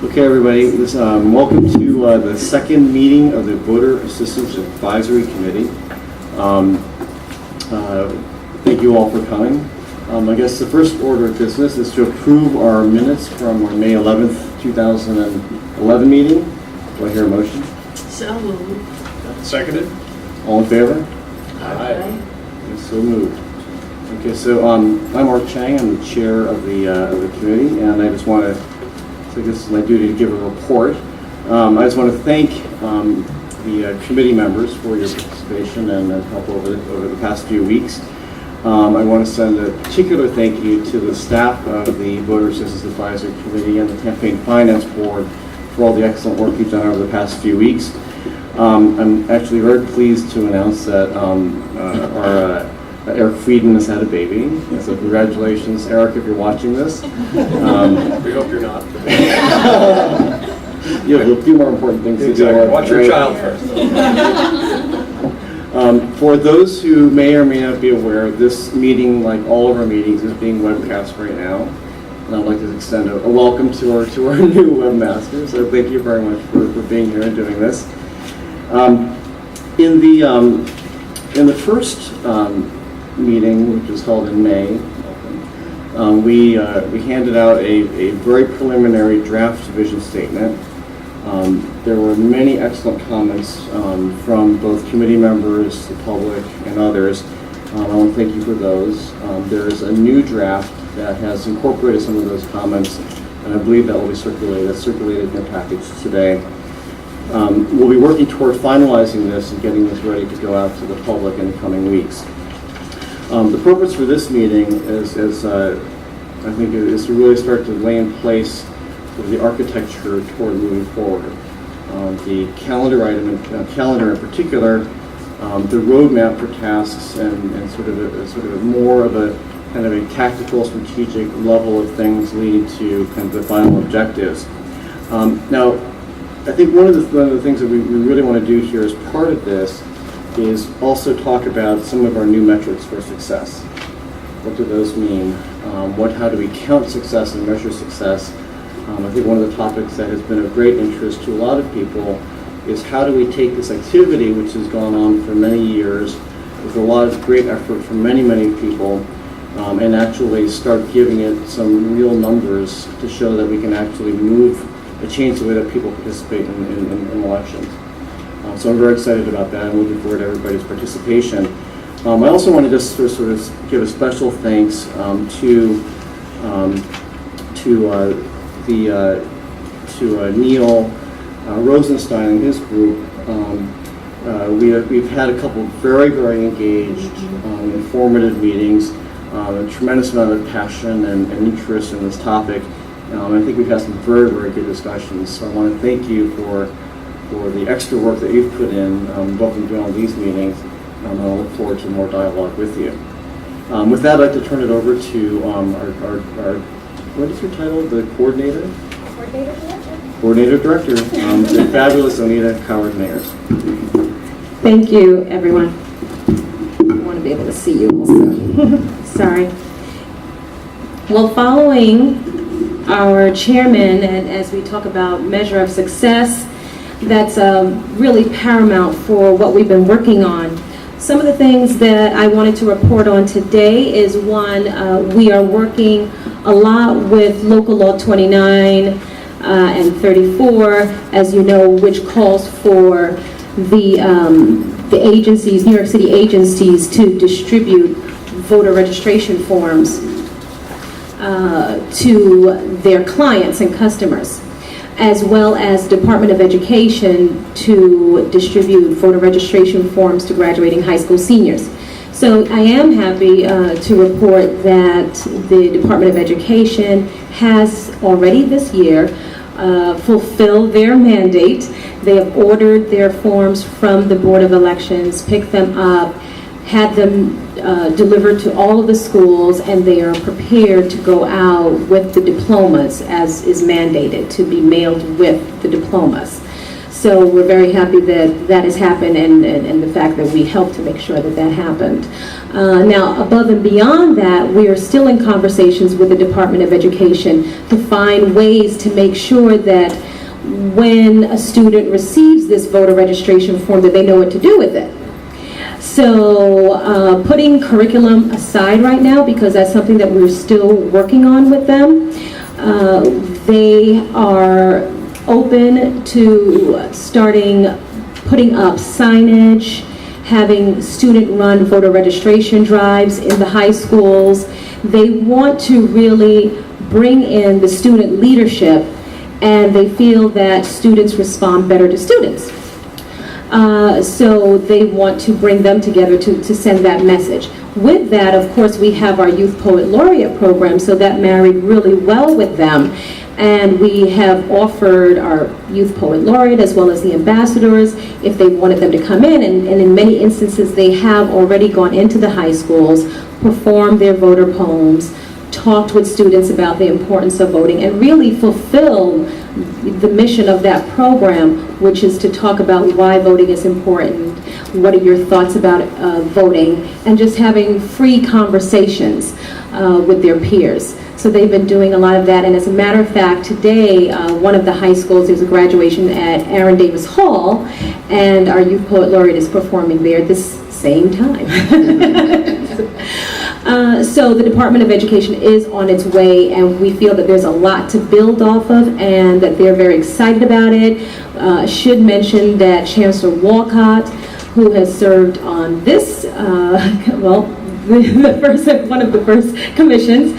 Okay, everybody, welcome to the second meeting of the Voter Assistance Advisory Committee. Thank you all for coming. I guess the first order of business is to approve our minutes from our May 11th, 2011 meeting. Do I hear a motion? So moved. Seconded. All in favor? Aye. So moved. Okay, so I'm Mark Chang. I'm the chair of the committee, and I just want to, so I guess it's my duty to give a report. I just want to thank the committee members for your participation and help over the past few weeks. I want to send a particular thank you to the staff of the Voter Assistance Advisory Committee and the Campaign Finance Board for all the excellent work you've done over the past few weeks. I'm actually very pleased to announce that our Eric Frieden has had a baby, so congratulations, Eric, if you're watching this. We hope you're not. You have a few more important things to do. Watch your child first. For those who may or may not be aware, this meeting, like all of our meetings, is being webcast right now. And I'd like to extend a welcome to our new webmaster. So thank you very much for being here and doing this. In the first meeting, which was held in May, we handed out a very preliminary draft vision statement. There were many excellent comments from both committee members, the public, and others. I want to thank you for those. There is a new draft that has incorporated some of those comments, and I believe that will be circulated. That's circulated in the package today. We'll be working toward finalizing this and getting this ready to go out to the public in the coming weeks. The purpose for this meeting is I think, is to really start to lay in place the architecture toward moving forward. The calendar item, calendar in particular, the roadmap for tasks, and sort of more of a kind of a tactical, strategic level of things leading to kind of the final objectives. Now, I think one of the things that we really want to do here as part of this is also talk about some of our new metrics for success. What do those mean? How do we count success and measure success? I think one of the topics that has been of great interest to a lot of people is how do we take this activity, which has gone on for many years, with a lot of great effort from many, many people, and actually start giving it some real numbers to show that we can actually change the way that people participate in elections. So I'm very excited about that. I'm looking forward to everybody's participation. I also want to just sort of give a special thanks to Neil Rosenstein and his group. We've had a couple very, very engaged, informative meetings, a tremendous amount of passion and interest in this topic. I think we've had some very, very good discussions. So I want to thank you for the extra work that you've put in, both in doing all these meetings. I look forward to more dialogue with you. With that, I'd like to turn it over to our what is your title? The coordinator? Coordinator Director. Coordinator Director, the fabulous Anita Coward-Mayers. Thank you, everyone. I want to be able to see you also. Sorry. Well, following our chairman, and as we talk about measure of success, that's really paramount for what we've been working on. Some of the things that I wanted to report on today is one, we are working a lot with Local Law 29 and 34, as you know, which calls for the agencies, New York City agencies, to distribute voter registration forms to their clients and customers, as well as Department of Education to distribute voter registration forms to graduating high school seniors. So I am happy to report that the Department of Education has already this year fulfilled their mandate. They have ordered their forms from the Board of Elections, picked them up, had them delivered to all of the schools, and they are prepared to go out with the diplomas as is mandated to be mailed with the diplomas. So we're very happy that that has happened, and the fact that we helped to make sure that that happened. Now, above and beyond that, we are still in conversations with the Department of Education to find ways to make sure that when a student receives this voter registration form, that they know what to do with it. So putting curriculum aside right now, because that's something that we're still working on with them, they are open to starting putting up signage, having student-run voter registration drives in the high schools. They want to really bring in the student leadership, and they feel that students respond better to students. So they want to bring them together to send that message. With that, of course, we have our Youth Poet Laureate program, so that married really well with them. And we have offered our Youth Poet Laureate as well as the ambassadors if they wanted them to come in. And in many instances, they have already gone into the high schools, performed their voter poems, talked with students about the importance of voting, and really fulfilled the mission of that program, which is to talk about why voting is important, what are your thoughts about voting, and just having free conversations with their peers. So they've been doing a lot of that, and as a matter of fact, today, one of the high schools, there's a graduation at Aaron Davis Hall, and our Youth Poet Laureate is performing there at this same time. So the Department of Education is on its way, and we feel that there's a lot to build off of, and that they're very excited about it. Should mention that Chancellor Walcott, who has served on this, one of the first commissions,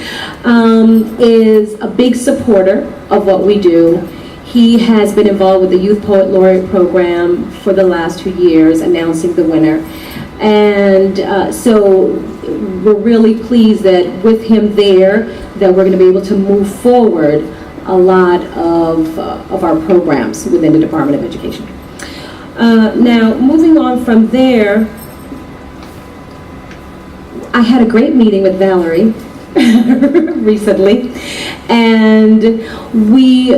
is a big supporter of what we do. He has been involved with the Youth Poet Laureate program for the last 2 years, announcing the winner. And so we're really pleased that with him there, that we're going to be able to move forward a lot of our programs within the Department of Education. Now, moving on from there, I had a great meeting with Valerie recently, and we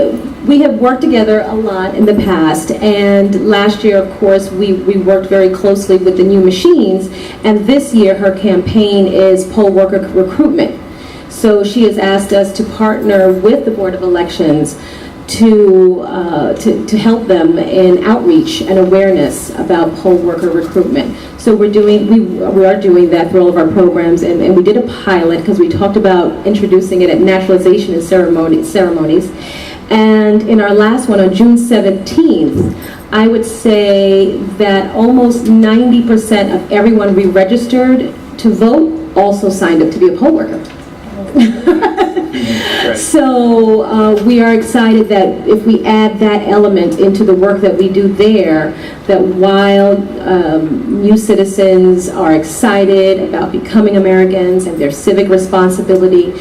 have worked together a lot in the past, and last year, of course, we worked very closely with the new machines, and this year her campaign is poll worker recruitment. So she has asked us to partner with the Board of Elections to help them in outreach and awareness about poll worker recruitment. So we are doing that through all of our programs, and we did a pilot because we talked about introducing it at naturalization and ceremonies. And in our last one on June 17th, I would say that almost 90% of everyone we registered to vote also signed up to be a poll worker. Right. So we are excited that if we add that element into the work that we do there, that while new citizens are excited about becoming Americans and their civic responsibility,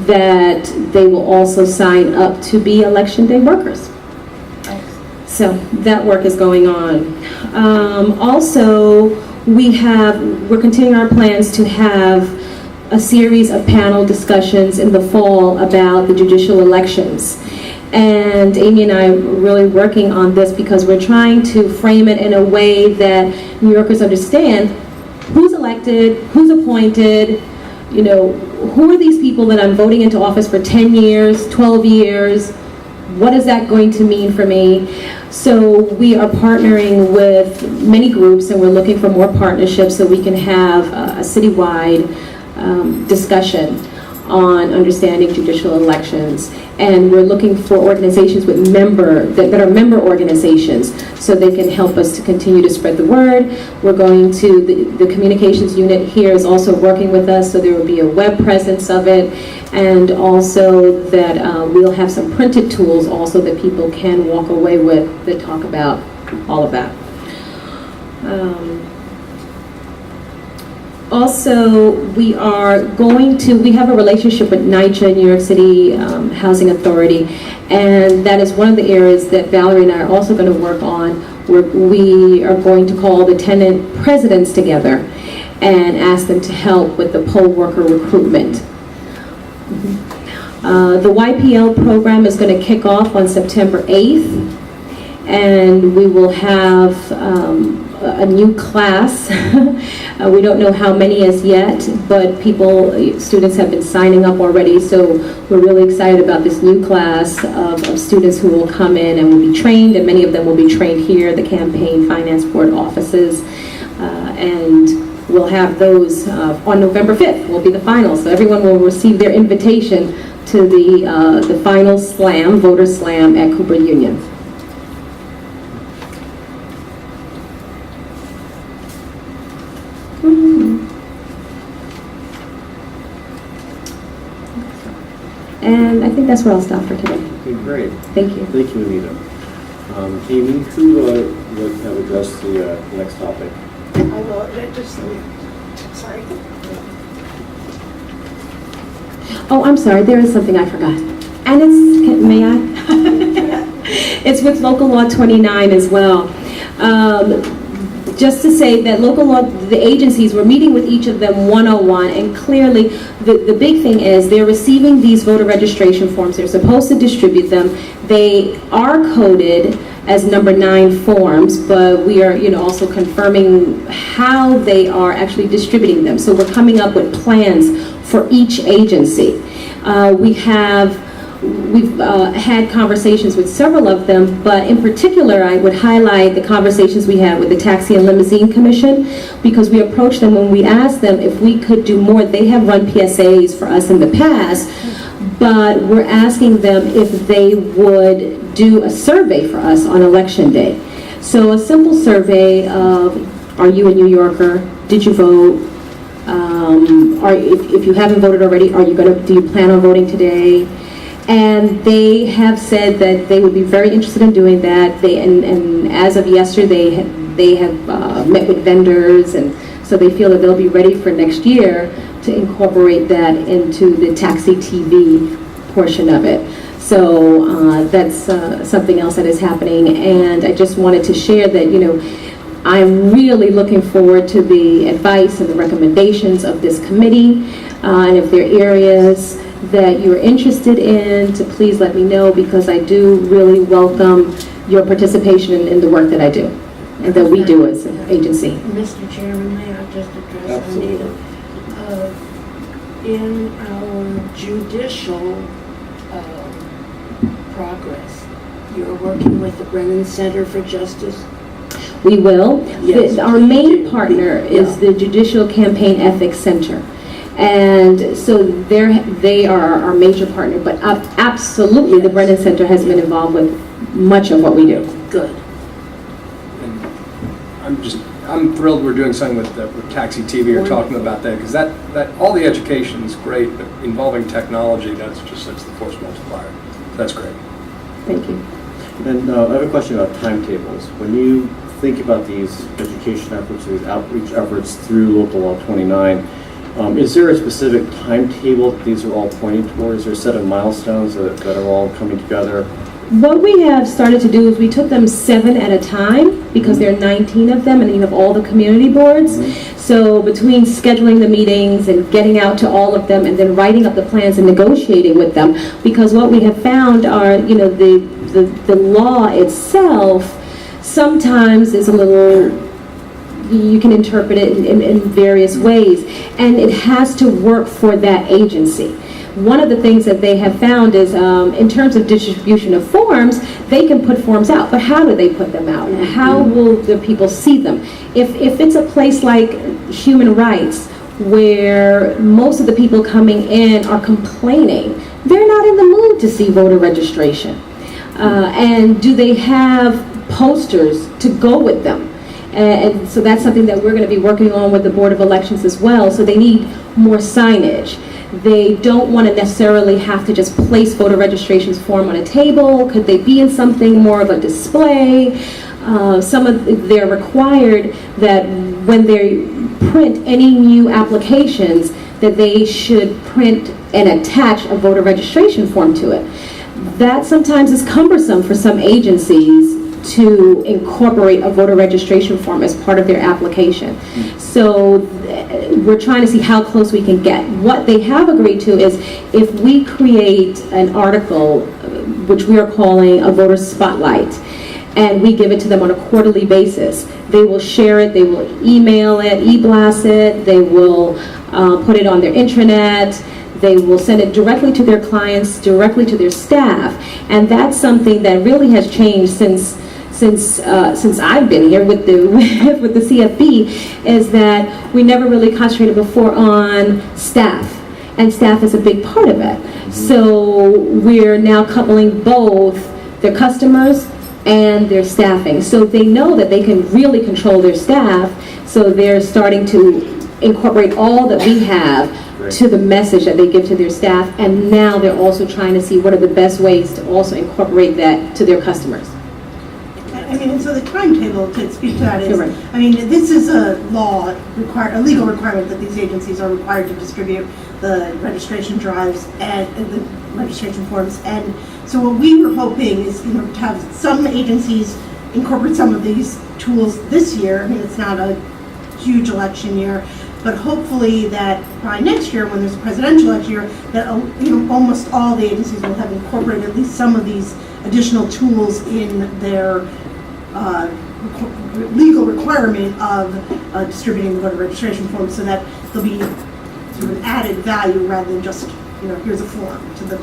that they will also sign up to be Election Day workers. So that work is going on. Also, we're continuing our plans to have a series of panel discussions in the fall about the judicial elections. And Amy and I are really working on this because we're trying to frame it in a way that New Yorkers understand who's elected, who's appointed, you know, who are these people that I'm voting into office for 10 years, 12 years, what is that going to mean for me? So we are partnering with many groups, and we're looking for more partnerships so we can have a citywide discussion on understanding judicial elections. And we're looking for organizations with that are member organizations, so they can help us to continue to spread the word. We're going to, the communications unit here is also working with us, so there will be a web presence of it, and also that we'll have some printed tools also that people can walk away with that talk about all of that. Also, we have a relationship with NYCHA, New York City Housing Authority, and that is one of the areas that Valerie and I are also going to work on, where we are going to call the tenant presidents together and ask them to help with the poll worker recruitment. The YPL program is going to kick off on September 8th, and we will have a new class. We don't know how many as yet, but students have been signing up already, so we're really excited about this new class of students who will come in and will be trained, and many of them will be trained here at the Campaign Finance Board offices, and we'll have those on November 5th will be the finals, so everyone will receive their invitation to the final slam, voter slam at Cooper Union. And I think that's where I'll stop for today. Okay, great. Thank you. Thank you, Anita. Amy, who would have addressed the next topic? I will, sorry. Oh, I'm sorry, there is something I forgot. And may I? It's with Local Law 29 as well. Just to say that local law, the agencies, we're meeting with each of them one-on-one, and clearly the big thing is they're receiving these voter registration forms. They're supposed to distribute them. They are coded as number 9 forms, but we are also confirming how they are actually distributing them. So we're coming up with plans for each agency. We've had conversations with several of them, but in particular, I would highlight the conversations we had with the Taxi and Limousine Commission, because we approached them when we asked them if we could do more. They have run PSAs for us in the past, but we're asking them if they would do a survey for us on Election Day. So a simple survey of, are you a New Yorker? Did you vote? If you haven't voted already, do you plan on voting today? And they have said that they would be very interested in doing that. And as of yesterday, they have met with vendors, and so they feel that they'll be ready for next year to incorporate that into the Taxi TV portion of it. So that's something else that is happening. And I just wanted to share that, I'm really looking forward to the advice and the recommendations of this committee. And if there are areas that you're interested in, to please let me know, because I do really welcome your participation in the work that I do and that we do as an agency. Mr. Chairman, may I just address Absolutely. Anita? In our judicial progress, you're working with the Brennan Center for Justice? We will. Yes, Our please main do. partner is the Judicial Campaign Ethics Center. And so they are our major partner, but absolutely the Brennan Center has been involved with much of what we do. Good. And I'm thrilled we're doing something with Taxi TV or talking about that, because that all the education is great, but involving technology, that's the force multiplier. That's great. Thank you. And I have a question about timetables. When you think about these education efforts, these outreach efforts through Local Law 29, is there a specific timetable that these are all pointing towards? Is there a set of milestones that are all coming together? What we have started to do is we took them 7 at a time, because there are 19 of them, and then you have all the community boards. So between scheduling the meetings and getting out to all of them and then writing up the plans and negotiating with them, because what we have found are, the law itself sometimes is a little, you can interpret it in various ways, and it has to work for that agency. One of the things that they have found is in terms of distribution of forms, they can put forms out, but how do they put them out? How will the people see them? If it's a place like human rights, where most of the people coming in are complaining, they're not in the mood to see voter registration. And do they have posters to go with them? And so that's something that we're going to be working on with the Board of Elections as well. So they need more signage. They don't want to necessarily have to just place voter registrations form on a table. Could they be in something more of a display? They're required that when they print any new applications, that they should print and attach a voter registration form to it. That sometimes is cumbersome for some agencies to incorporate a voter registration form as part of their application. So we're trying to see how close we can get. What they have agreed to is if we create an article, which we are calling a voter spotlight, and we give it to them on a quarterly basis. They will share it, they will email it, e-blast it, they will put it on their intranet, they will send it directly to their clients, directly to their staff, and that's something that really has changed since I've been here with the with the CFB, is that we never really concentrated before on staff, and staff is a big part of it. So we're now coupling both their customers and their staffing, so they know that they can really control their staff, so they're starting to incorporate all that we have to the message that they give to their staff, and now they're also trying to see what are the best ways to also incorporate that to their customers. I mean, and so the timetable, to speak to that, is, Correct. I mean, this is a a legal requirement that these agencies are required to distribute the registration drives and the registration forms. And so what we were hoping is, to have some agencies incorporate some of these tools this year. I mean, it's not a huge election year, but hopefully that by next year, when there's a presidential election year, that almost all the agencies will have incorporated at least some of these additional tools in their legal requirement of distributing the voter registration form, so that there'll be sort of added value rather than just, here's a form to the,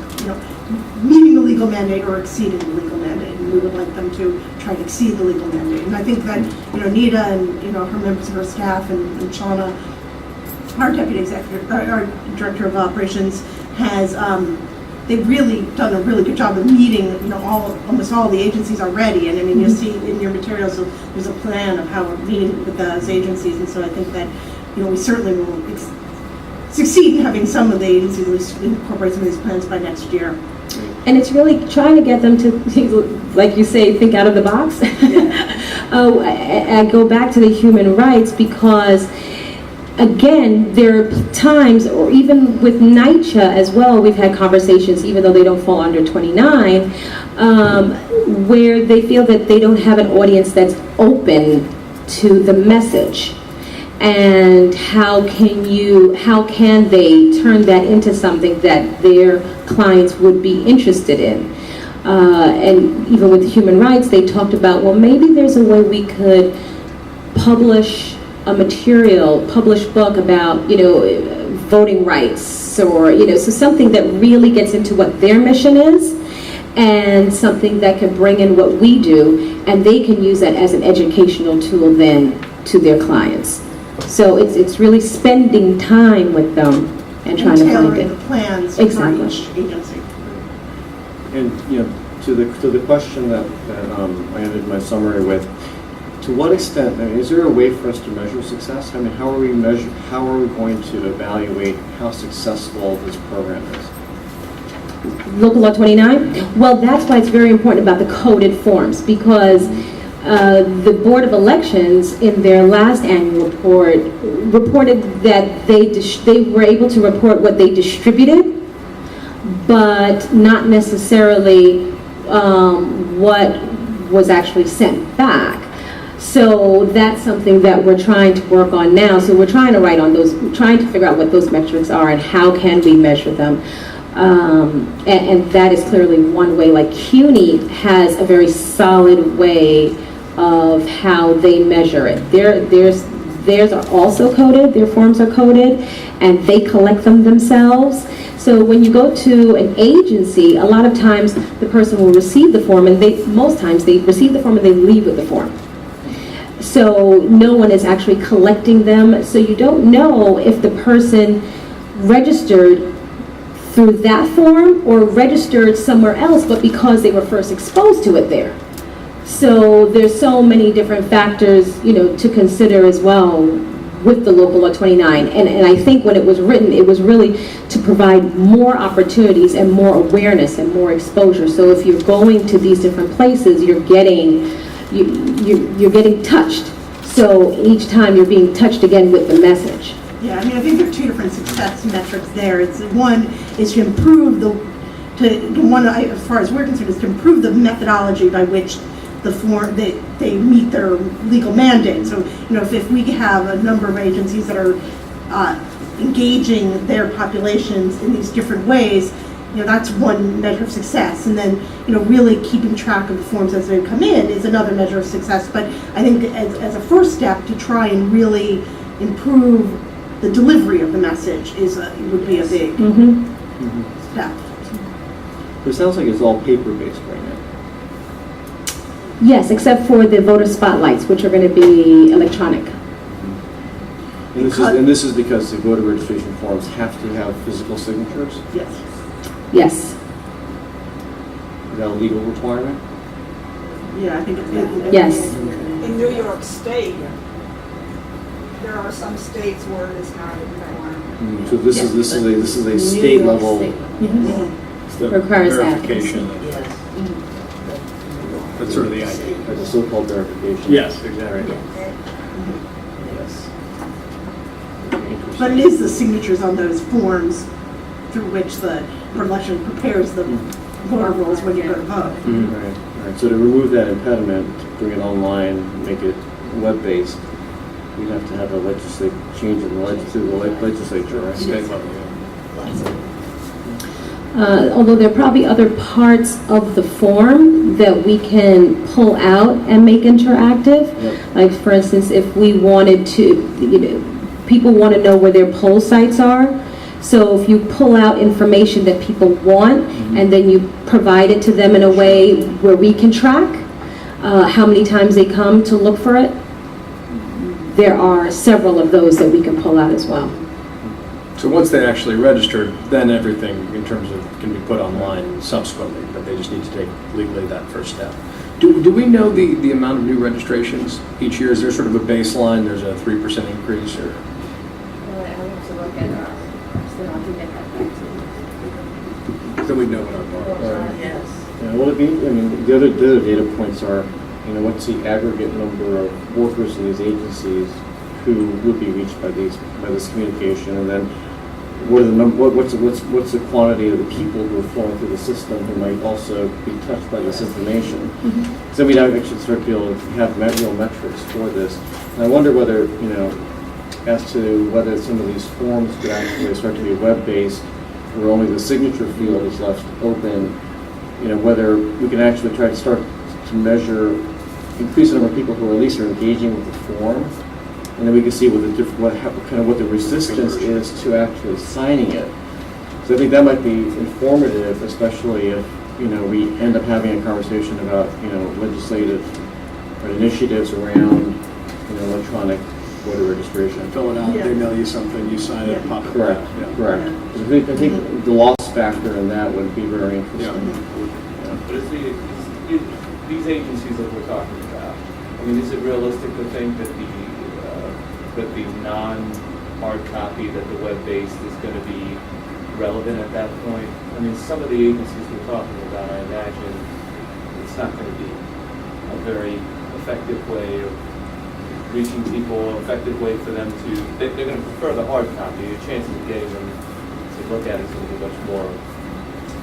meeting the legal mandate or exceeding the legal mandate. And we would like them to try to exceed the legal mandate. And I think that, Nita and, her members of her staff and Shauna, our deputy executive, our director of operations, has, they've really done a really good job of meeting, almost all the agencies already. And I mean, you'll see in your materials, so there's a plan of how we're meeting with those agencies. And so I think that, we certainly will succeed in having some of the agencies at least incorporate some of these plans by next year. And it's really trying to get them to, like you say, think out of the box. I go back to the human rights because, again, there are times, or even with NYCHA as well, we've had conversations, even though they don't fall under 29, where they feel that they don't have an audience that's open to the message. And how can they turn that into something that their clients would be interested in? And even with human rights, they talked about, well, maybe there's a way we could publish a published book about, voting rights, or, so something that really gets into what their mission is, and something that can bring in what we do, and they can use that as an educational tool then to their clients. So it's really spending time with them and trying to find tailoring it. the plans Exactly. for each agency. And, to the question that I ended my summary with, to what extent, is there a way for us to measure success? I mean, how are we going to evaluate how successful this program is? Local Law 29? Well, that's why it's very important about the coded forms, because the Board of Elections, in their last annual report, reported that they were able to report what they distributed, but not necessarily what was actually sent back. So that's something that we're trying to work on now. So we're trying to trying to figure out what those metrics are and how can we measure them. And that is clearly one way. Like CUNY has a very solid way of how they measure it. Theirs are also coded, their forms are coded, and they collect them themselves. So when you go to an agency, a lot of times the person will receive the form, and most times they receive the form and they leave with the form. So no one is actually collecting them, so you don't know if the person registered through that form or registered somewhere else, but because they were first exposed to it there. So there's so many different factors, to consider as well with the Local Law 29. And I think when it was written, it was really to provide more opportunities and more awareness and more exposure. So if you're going to these different places, you're getting touched. So each time you're being touched again with the message. Yeah, I mean, I think there are two different success metrics there. One is to improve as far as we're concerned, is to improve the methodology by which the form they meet their legal mandate. So, if we have a number of agencies that are engaging their populations in these different ways, that's one measure of success. And then, really keeping track of the forms as they come in is another measure of success. But I think as a first step to try and really improve the delivery of the message would be a big step. It sounds like it's all paper-based right now. Yes, except for the voter spotlights, which are going to be electronic. And this is because the voter registration forms have to have physical signatures? Yes. Yes. Is that a legal requirement? Yeah, I think it's. Yes. In New York State, there are some states where it is not a requirement. So this is a state level. It's the Requires verification. Yes. That's sort of the idea. It's a so-called verification. Yes, exactly. Yes. But it is the signatures on those forms through which the Board of Election prepares the voter rolls when you go to vote. Right. So to remove that impediment, to bring it online, make it web-based, we'd have to have a change in the legislature, right? State level, yeah. Although there are probably other parts of the form that we can pull out and make interactive. Yep. Like, for instance, if we wanted to, people want to know where their poll sites are. So if you pull out information that people want and then you provide it to them in a way where we can track how many times they come to look for it, there are several of those that we can pull out as well. So once they actually register, then everything in terms of can be put online subsequently, but they just need to take legally that first step. Do we know the amount of new registrations each year? Is there sort of a baseline? There's a 3% increase or? I have to look at so I can get that back to you. So we know what our bar is. Yes. Yeah, well, the other data points are, what's the aggregate number of workers in these agencies who would be reached by this communication, and then what's the quantity of the people who are flowing through the system who might also be touched by this information? So we'd actually start to be able to have real metrics for this. And I wonder whether, as to whether some of these forms could actually start to be web-based, where only the signature field is left open, whether we can actually try to start to measure, increase the number of people who at least are engaging with the form, and then we can see what the resistance is to actually signing it. So I think that might be informative, especially if we end up having a conversation about legislative initiatives around electronic voter registration. Fill it out, Yeah. they mail you something, you sign it, pop it. Correct. Yeah. Correct. I think the loss factor in that would be very interesting. But these agencies that we're talking about, is it realistic to think that the non-hard copy, that the web-based is going to be relevant at that point? Some of the agencies we're talking about, I imagine it's not going to be a very effective way of reaching people, an effective way for them to, they're going to prefer the hard copy. The chances of getting them to look at it is going to be much more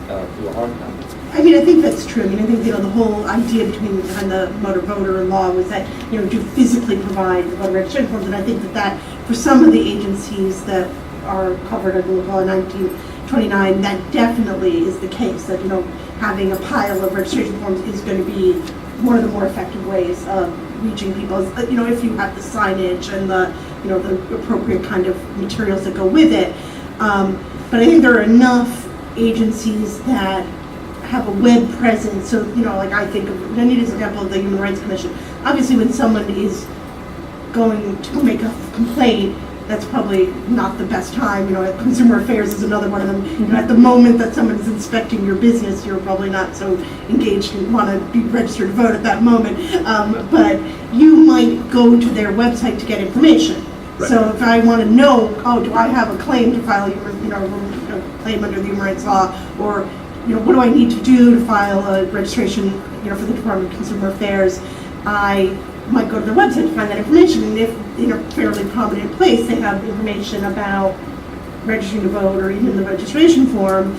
through a hard copy. I think that's true. I think, the whole idea behind the motor voter law was that, to physically provide the voter registration forms. And I think that for some of the agencies that are covered under the law 1929, that definitely is the case, that, having a pile of registration forms is going to be one of the more effective ways of reaching people, if you have the signage and the appropriate kind of materials that go with it. But I think there are enough agencies that have a web presence. So, I think of, I need an example of the Human Rights Commission. Obviously, when someone is going to make a complaint, that's probably not the best time. Consumer Affairs is another one of them. At the moment that someone is inspecting your business, you're probably not so engaged and want to be registered to vote at that moment. But you might go to their website to get information. Right. So if I want to know, do I have a claim to file, a claim under the Human Rights Law, or what do I need to do to file a registration, for the Department of Consumer Affairs? I might go to their website to find that information, and if in a fairly prominent place they have information about registering to vote or even the registration form,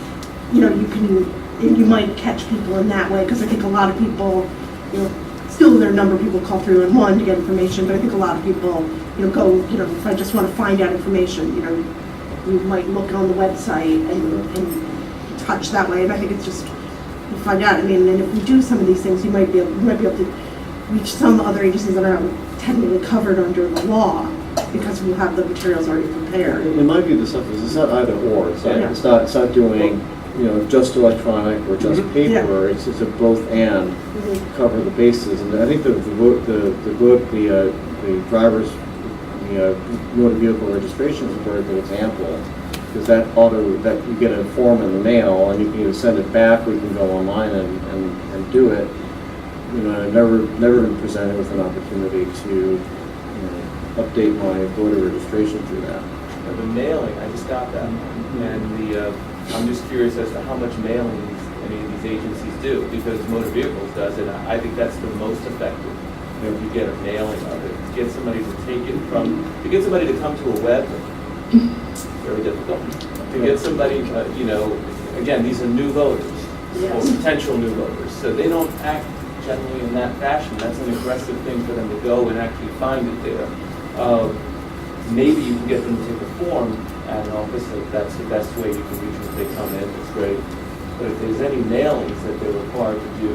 you might catch people in that way, because I think a lot of people, still there are a number of people call 311 to get information, but I think a lot of people, go, if I just want to find out information, you might look on the website and touch that way, and I think it's just, we'll find out. I mean, and if we do some of these things, you might be able to reach some other agencies that are not technically covered under the law, because we'll have the materials already prepared. It might be the stuff, it's not either or, it's Yeah. not doing, just electronic or just paper, it's a both and, cover the bases, and I think the driver's, motor vehicle registration is a very good example, because that you get a form in the mail, and you can either send it back, or you can go online and do it. I've never been presented with an opportunity to, update my voter registration through that. The mailing, I just got that, and I'm just curious as to how much mailing any of these agencies do, because motor vehicles does it. I think that's the most effective. If you get a mailing of it, to get somebody to get somebody to come to a web, very difficult. To get somebody, again, these are new voters, or potential new voters, so they don't act generally in that fashion. That's an aggressive thing for them to go and actually find it there. Maybe you can get them to take a form at an office, if that's the best way you can reach them if they come in, it's great. But if there's any mailings that they're required to do,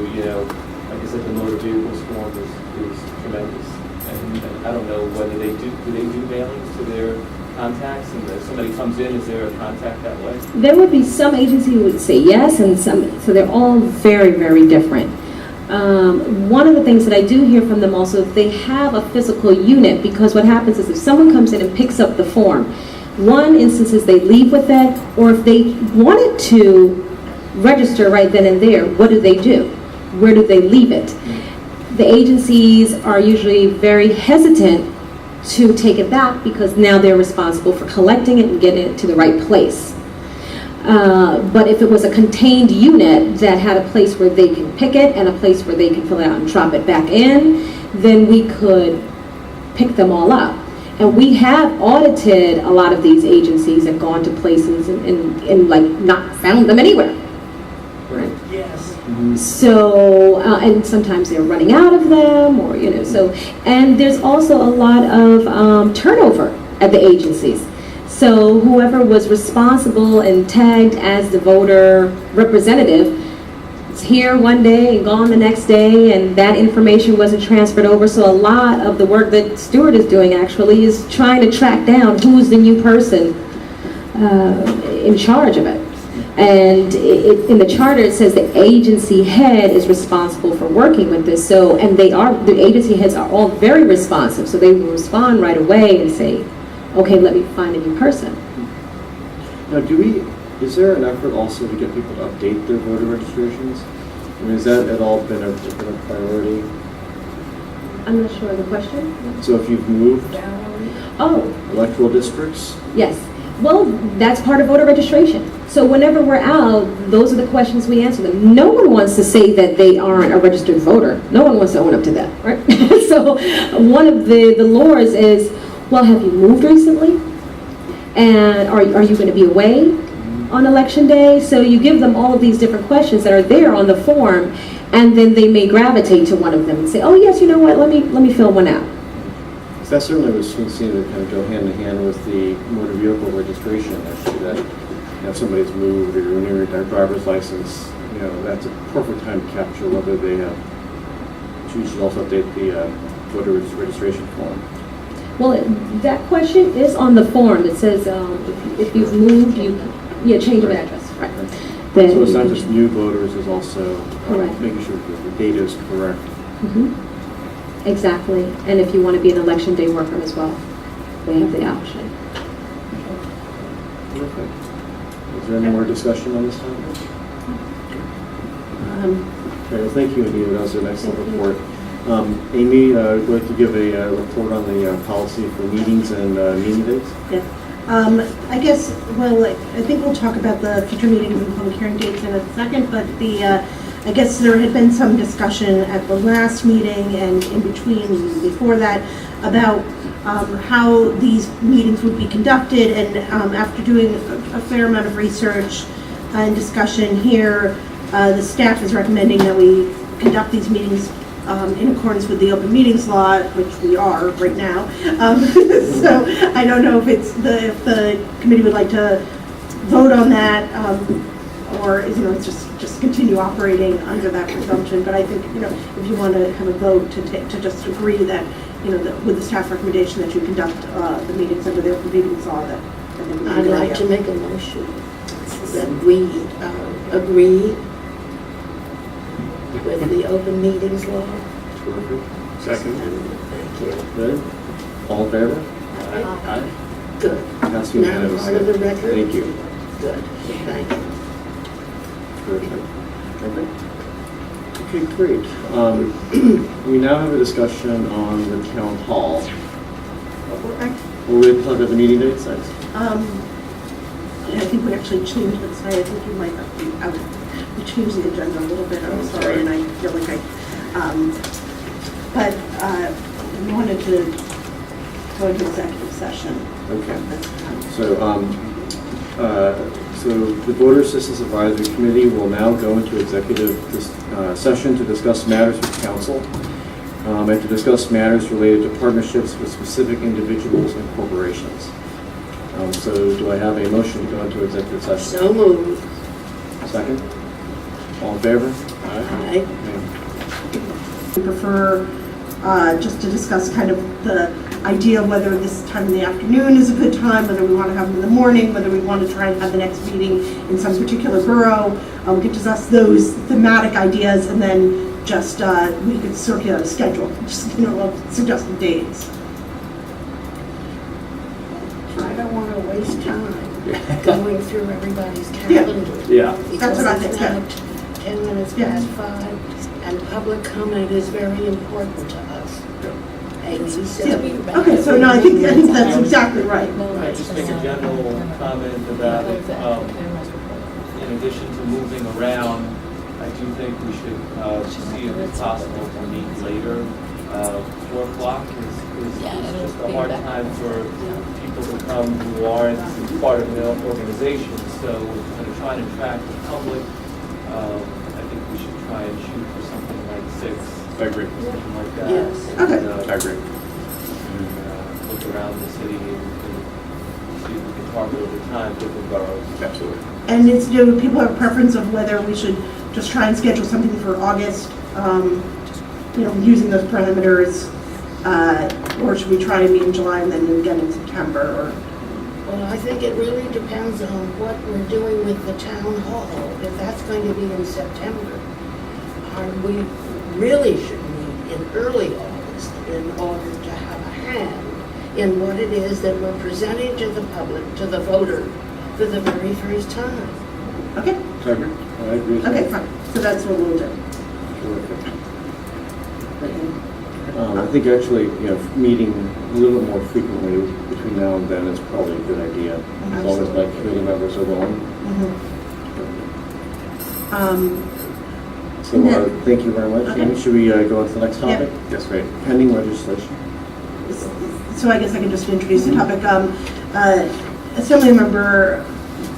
like I said, the motor vehicles form is tremendous. And I don't know whether they do mailings to their contacts, and if somebody comes in, is there a contact that way? There would be some agency who would say yes, and some, so they're all very, very different. One of the things that I do hear from them also, they have a physical unit, because what happens is if someone comes in and picks up the form, one instance is they leave with that, or if they wanted to register right then and there, what do? Where do they leave it? The agencies are usually very hesitant to take it back, because now they're responsible for collecting it and getting it to the right place. But if it was a contained unit that had a place where they can pick it and a place where they can fill it out and drop it back in, then we could pick them all up. And we have audited a lot of these agencies and gone to places and like not found them anywhere. Right? Yes. So, and sometimes they're running out of them, or, and there's also a lot of turnover at the agencies. So whoever was responsible and tagged as the voter representative is here one day and gone the next day, and that information wasn't transferred over. So a lot of the work that Stuart is doing actually is trying to track down who's the new person in charge of it. And in the charter it says the agency head is responsible for working with this. So, and the agency heads are all very responsive. So they will respond right away and say, okay, let me find a new person. Now, is there an effort also to get people to update their voter registrations? I mean, has that at all been a priority? I'm not sure of the question. So if you've moved Oh, electoral districts? yes. Well, that's part of voter registration. So whenever we're out, those are the questions we answer them. No one wants to say that they aren't a registered voter. No one wants to own up to that, right? So one of the laws is, well, have you moved recently? And are you going to be away on election day? So you give them all of these different questions that are there on the form, and then they may gravitate to one of them and say, oh yes, you know what, let me fill one out. That certainly was seen to kind of go hand in hand with the motor vehicle registration issue, that if somebody's moved or you're renewing their driver's license, that's a perfect time to capture whether they have. You should also update the voter registration form. Well, that question is on the form. It says if you've moved, change of address. Right. Then So it's not just new voters, it's also Correct. making sure that the data is correct. Mhm. Exactly. And if you want to be an election day worker as well, they have the option. Perfect. Is there any more discussion on this topic? Okay, well, thank you, Anita. That was an excellent report. Amy, would you like to give a report on the policy for meetings and meeting dates? Yeah. I guess, well, I think we'll talk about the future meetings and public hearing dates in a second, but I guess there had been some discussion at the last meeting and in between, before that, about how these meetings would be conducted, and after doing a fair amount of research and discussion here, the staff is recommending that we conduct these meetings in accordance with the open meetings law, which we are right now. So I don't know if the committee would like to vote on that. or, it's just continue operating under that presumption. But I think, if you want to have a vote to just agree that, that with the staff recommendation that you conduct the meetings under the open meetings law, that I think would be a I'd good like idea. to make a motion that we agree with the open meetings law. Terrific. Second. Thank you. Good. All in favor? Aye. Good. Passed Now unanimously. part of the record? Thank you. Good, thank you. Terrific. Okay, great. We now have a discussion on the town hall. Will we talk about the meeting dates next? I think we actually changed it tonight. I think you might have to, we changed the agenda a little bit, I'm sorry, and I feel like but we wanted to go into executive session. Okay. So the Voter Assistance Advisory Committee will now go into executive session to discuss matters with council and to discuss matters related to partnerships with specific individuals and corporations. So do I have a motion to go into executive session? So moved. Second? All in favor? Aye. We prefer just to discuss kind of the idea of whether this time in the afternoon is a good time, whether we want to have them in the morning, whether we want to try and have the next meeting in some particular borough. We could discuss those thematic ideas, and then just we could circulate a schedule, just suggested dates. I don't want to waste time going through everybody's calendar. Yeah. That's what I think, Because it's now 10 minutes past 5, and public comment is very important to us. Amy said we Okay, so no, I think that's exactly right. Just make a general comment about it. In addition to moving around, I do think we should see if it's possible to meet later. 4 o'clock is just a hard time for people to come who aren't part of the organization. So we're going to try and attract the public. I think we should try and shoot for something like 6. I agree. Something like that. Yes. Okay. I agree. And look around the city and see if we can target over time different boroughs. Absolutely. And it's, people have a preference of whether we should just try and schedule something for August, using those parameters, or should we try and meet in July and then again in September? Or Well, I think it really depends on what we're doing with the town hall. If that's going to be in September, we really should meet in early August in order to have a hand in what it is that we're presenting to the public, to the voter, for the very first time. okay, I agree. I agree. okay, fine. So that's what we'll do. Terrific. I think actually, meeting a little bit more frequently between now and then is probably a good idea, as long as my committee members are willing. So thank you very much. Okay. Amy, should we go on to the next topic? Yes, great. Pending legislation. So I guess I can just introduce the topic. Assemblymember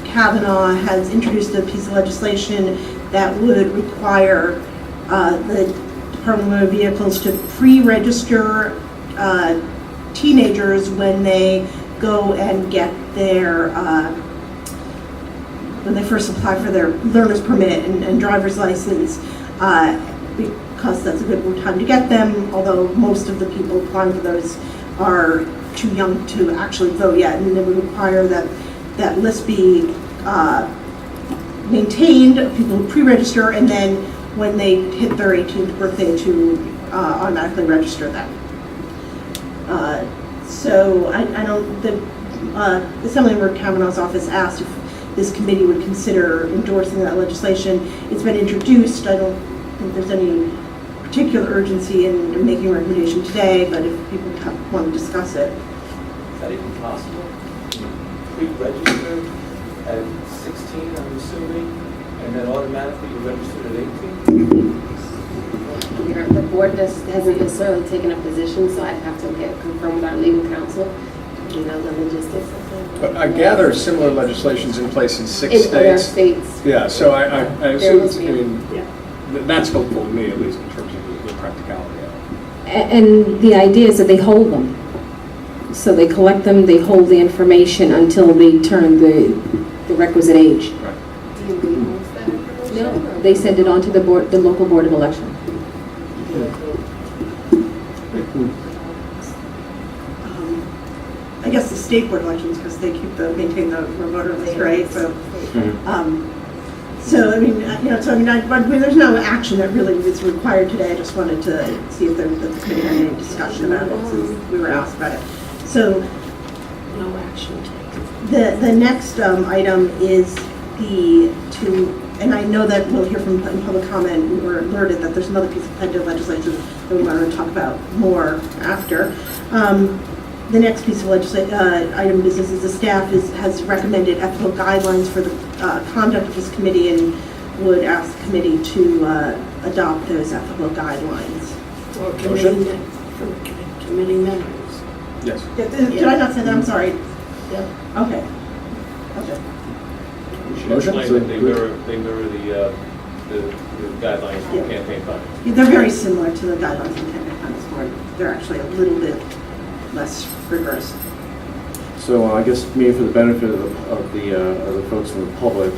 Kavanaugh has introduced a piece of legislation that would require the Department of Motor Vehicles to pre-register teenagers when they go and get their, when they first apply for their learner's permit and driver's license, because that's a good time to get them, although most of the people applying for those are too young to actually vote yet, and they would require that that list be maintained, people who pre-register, and then when they hit their 18th birthday to automatically register them. So I don't, the Assemblymember Kavanaugh's office asked if this committee would consider endorsing that legislation. It's been introduced. I don't think there's any particular urgency in making a recommendation today, but if people want to discuss it. Is that even possible? Pre-registered at 16, I'm assuming, and then automatically you're registered at 18? The board hasn't necessarily taken a position, so I'd have to confirm with our legal counsel, the logistics of it. But I gather similar legislation's in place in 6 In other states. states. Yeah, so I assume, must be. that's helpful to me, at least in terms of the practicality of it. And the idea is that they hold them. So they collect them, they hold the information until they turn the requisite age. Right. Do you leave they send it on to the board, the local board of election. I guess the state board elections, because they maintain the voter list, right? So, so I mean, but there's no action that really is required today. I just wanted to see if the committee had any discussion about it since we were asked about it. So, No action taken. the next item is and I know that we'll hear from in public comment, we were alerted that there's another piece of pending legislation that we wanted to talk about more after. The next piece of item of business is the staff has recommended ethical guidelines for the conduct of this committee and would ask the committee to adopt those ethical guidelines. For committee members. Yes. Did I not say that? I'm sorry. Yeah. Okay. Okay. We should Motion? explain that they mirror the guidelines for Yeah. campaign finance. They're very similar to the guidelines in the Campaign Finance Board. They're actually a little bit less rigorous. So I guess maybe for the benefit of the folks in the public,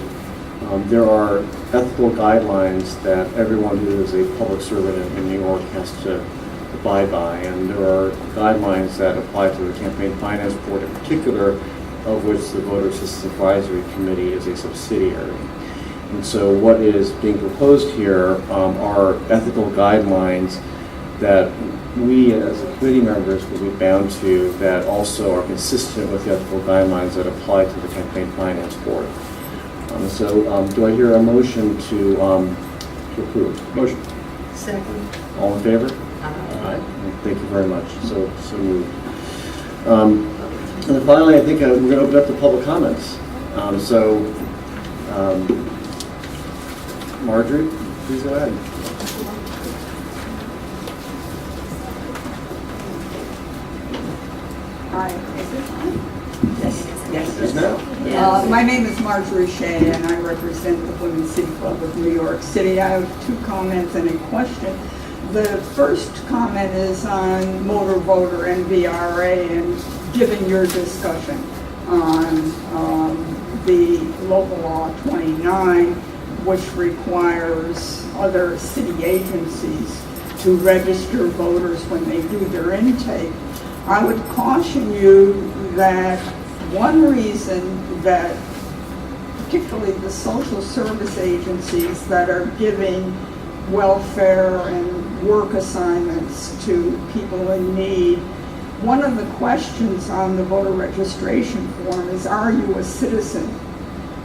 there are ethical guidelines that everyone who is a public servant in New York has to abide by, and there are guidelines that apply to the Campaign Finance Board in particular, of which the Voter Assistance Advisory Committee is a subsidiary. And so what is being proposed here are ethical guidelines that we as committee members will be bound to, that also are consistent with the ethical guidelines that apply to the Campaign Finance Board. Do I hear a motion to approve? Motion. Second. All in favor? Aye. Thank you very much. So moved. And then finally, I think we're going to open up to public comments. Marjorie, please go ahead. Hi, is it on? Yes, now. My name is Marjorie Shea, and I represent the Women's City Club of New York City. I have two comments and a question. The first comment is on motor voter NVRA and given your discussion on the local law 29, which requires other city agencies to register voters when they do their intake. I would caution you that one reason that particularly the social service agencies that are giving welfare and work assignments to people in need, one of the questions on the voter registration form is, are you a citizen?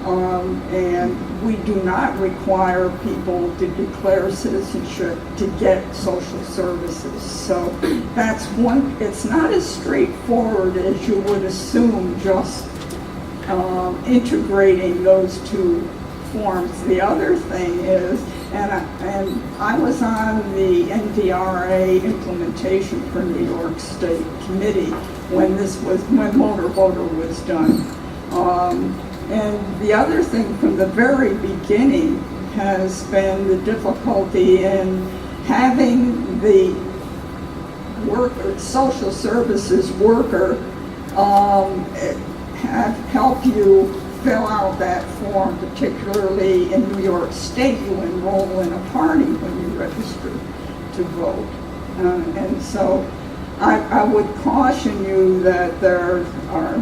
And we do not require people to declare citizenship to get social services. So that's one, it's not as straightforward as you would assume, just integrating those two forms. The other thing is, and I was on the NVRA implementation for New York State Committee when motor voter was done. And the other thing from the very beginning has been the difficulty in having the social services worker help you fill out that form, particularly in New York State. You enroll in a party when you register to vote. And so I would caution you that there are,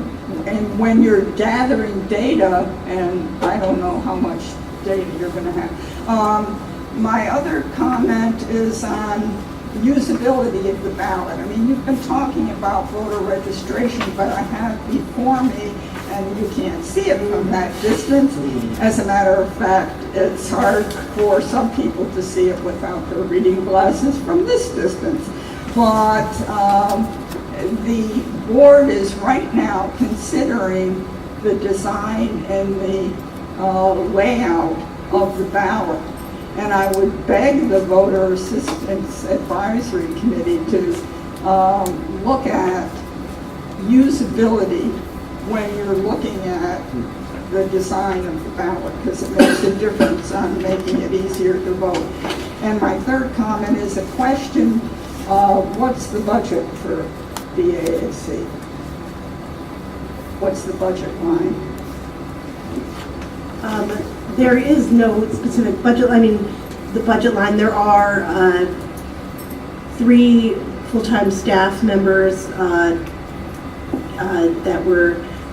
and when you're gathering data, and I don't know how much data you're going to have. My other comment is on usability of the ballot. I mean, you've been talking about voter registration, but I have before me, and you can't see it from that distance. As a matter of fact, it's hard for some people to see it without their reading glasses from this distance. But the board is right now considering the design and the layout of the ballot. And I would beg the Voter Assistance Advisory Committee to look at usability when you're looking at the design of the ballot, because it makes a difference on making it easier to vote. And my third comment is a question: what's the budget for VAAC? What's the budget line? There is no specific budget, I mean, the budget line, there are 3 full-time staff members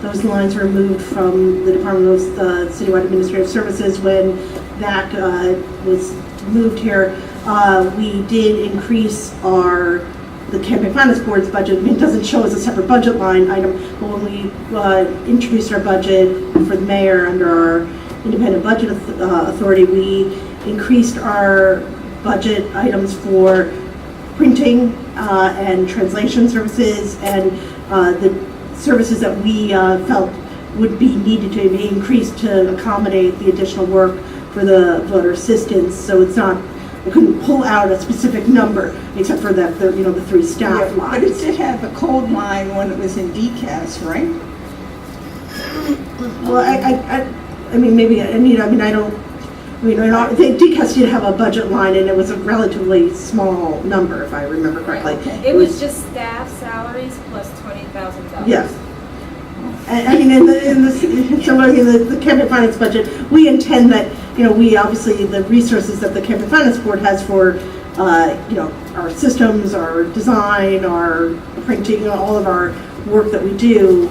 those lines were moved from the Department of Citywide Administrative Services when that was moved here. We did increase the Campaign Finance Board's budget. I mean, it doesn't show as a separate budget line item, but when we introduced our budget for the mayor under our independent budget authority, we increased our budget items for printing and translation services and the services that we felt would be needed to be increased to accommodate the additional work for the voter assistance. So it's not, I couldn't pull out a specific number except for that, the 3 staff lines. But it did have a code line when it was in DCAS, right? Well, I mean, maybe, I think DCAS did have a budget line and it was a relatively small number, if I remember correctly. It was just staff salaries plus $20,000. Yes. I mean, the Campaign Finance budget, we intend that, we obviously, the resources that the Campaign Finance Board has for, our systems, our design, our printing, all of our work that we do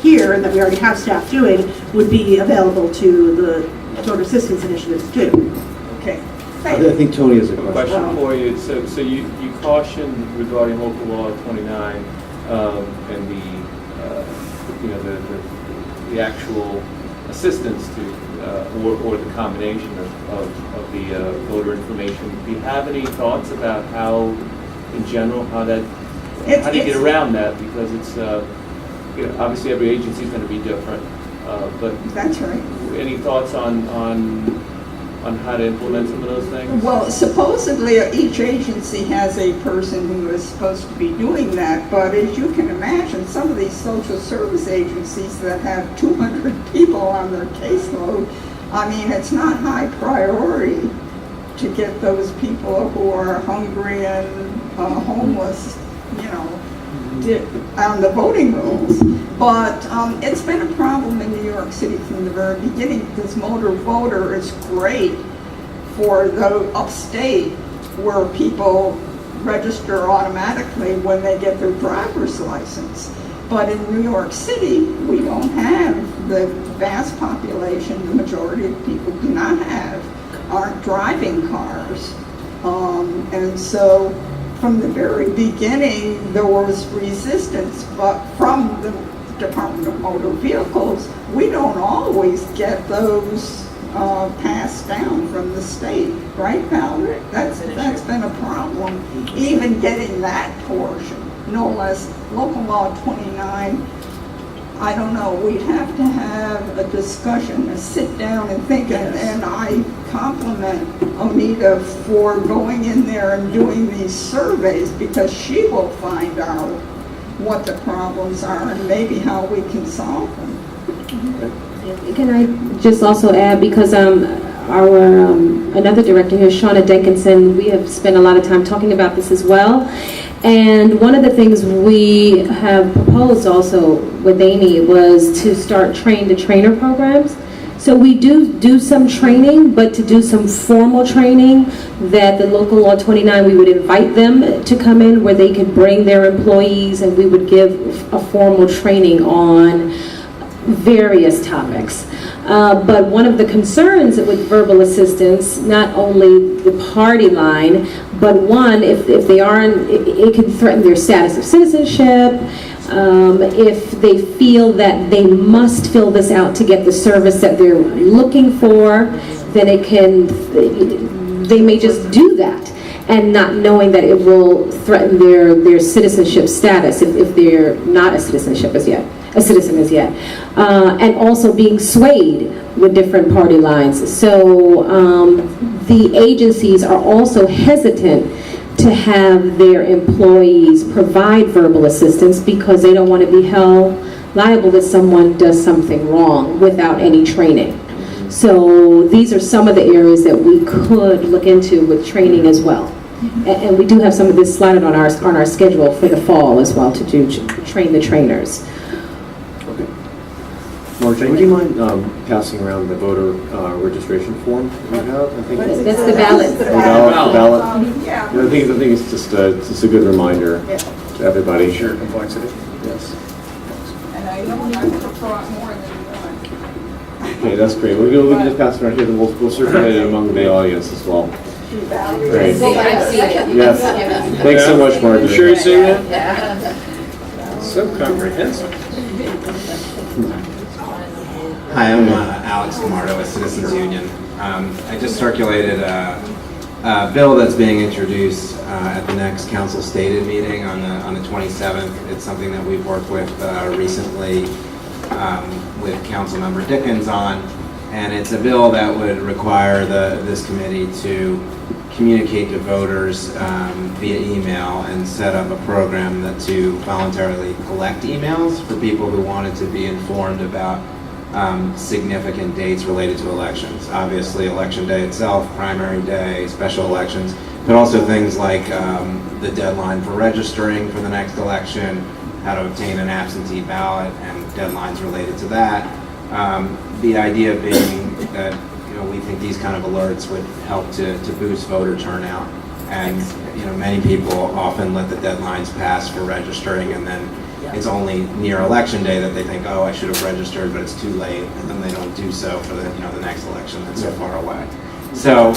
here, that we already have staff doing, would be available to the voter assistance initiatives too. Okay. I think Tony has a question. Question for you. So you cautioned regarding local law 29 and the actual assistance to or the combination of the voter information. Do you have any thoughts about how, in general, how do you get around that? Because it's obviously every agency is going to be different. But that's right. Any thoughts on how to implement some of those things? Well, supposedly each agency has a person who is supposed to be doing that, but as you can imagine, some of these social service agencies that have 200 people on their caseload, I mean, it's not high priority to get those people who are hungry and homeless, on the voting rolls. But it's been a problem in New York City from the very beginning because motor voter is great for the upstate where people register automatically when they get their driver's license. But in New York City, we don't have the vast population, the majority of people do not aren't driving cars. And so from the very beginning, there was resistance, but from the Department of Motor Vehicles, we don't always get those passed down from the state, right, Valerie? That's been a problem, even getting that portion, no less. Local Law 29, I don't know, we'd have to have a discussion, a sit down and think, and I compliment Amita for going in there and doing these surveys because she will find out what the problems are and maybe how we can solve them. Can I just also add, because our another director here, Shauna Denkinson, we have spent a lot of time talking about this as well. And one of the things we have proposed also with Amy was to start train-the-trainer programs. So we do some training, but to do some formal training that the local law 29, we would invite them to come in where they could bring their employees and we would give a formal training on various topics. But one of the concerns with verbal assistance, not only the party line, but one, if they aren't, it can threaten their status of citizenship. If they feel that they must fill this out to get the service that they're looking for, then they may just do that and not knowing that it will threaten their citizenship status if they're not a citizen as yet. And also being swayed with different party lines. So the agencies are also hesitant to have their employees provide verbal assistance because they don't want to be held liable if someone does something wrong without any training. So these are some of the areas that we could look into with training as well. And we do have some of this slotted on our schedule for the fall as well to do train the trainers. Want Marjorie, would you mind passing around the voter registration form that we have? I think That's the ballot. The ballot. Yeah. I think it's just a good reminder to everybody. Sheer complexity. Yes. And I know I would have brought more than one. Okay, that's great. We can just pass it around here, then we'll circulate it among the audience as well. Great. Yes. Thanks so much, Marjorie. You sure you've seen that? So comprehensive. Hi, I'm Alex Camardo with Citizens Union. I just circulated a bill that's being introduced at the next council stated meeting on the 27th. It's something that we've worked with recently with Councilmember Dickens on, and it's a bill that would require this committee to communicate to voters via email and set up a program to voluntarily collect emails for people who wanted to be informed about significant dates related to elections. Obviously, election day itself, primary day, special elections, but also things like the deadline for registering for the next election, how to obtain an absentee ballot, and deadlines related to that. The idea being that we think these kind of alerts would help to boost voter turnout. And many people often let the deadlines pass for registering, and then it's only near election day that they think, oh, I should have registered, but it's too late, and then they don't do so for the next election that's so far away. So,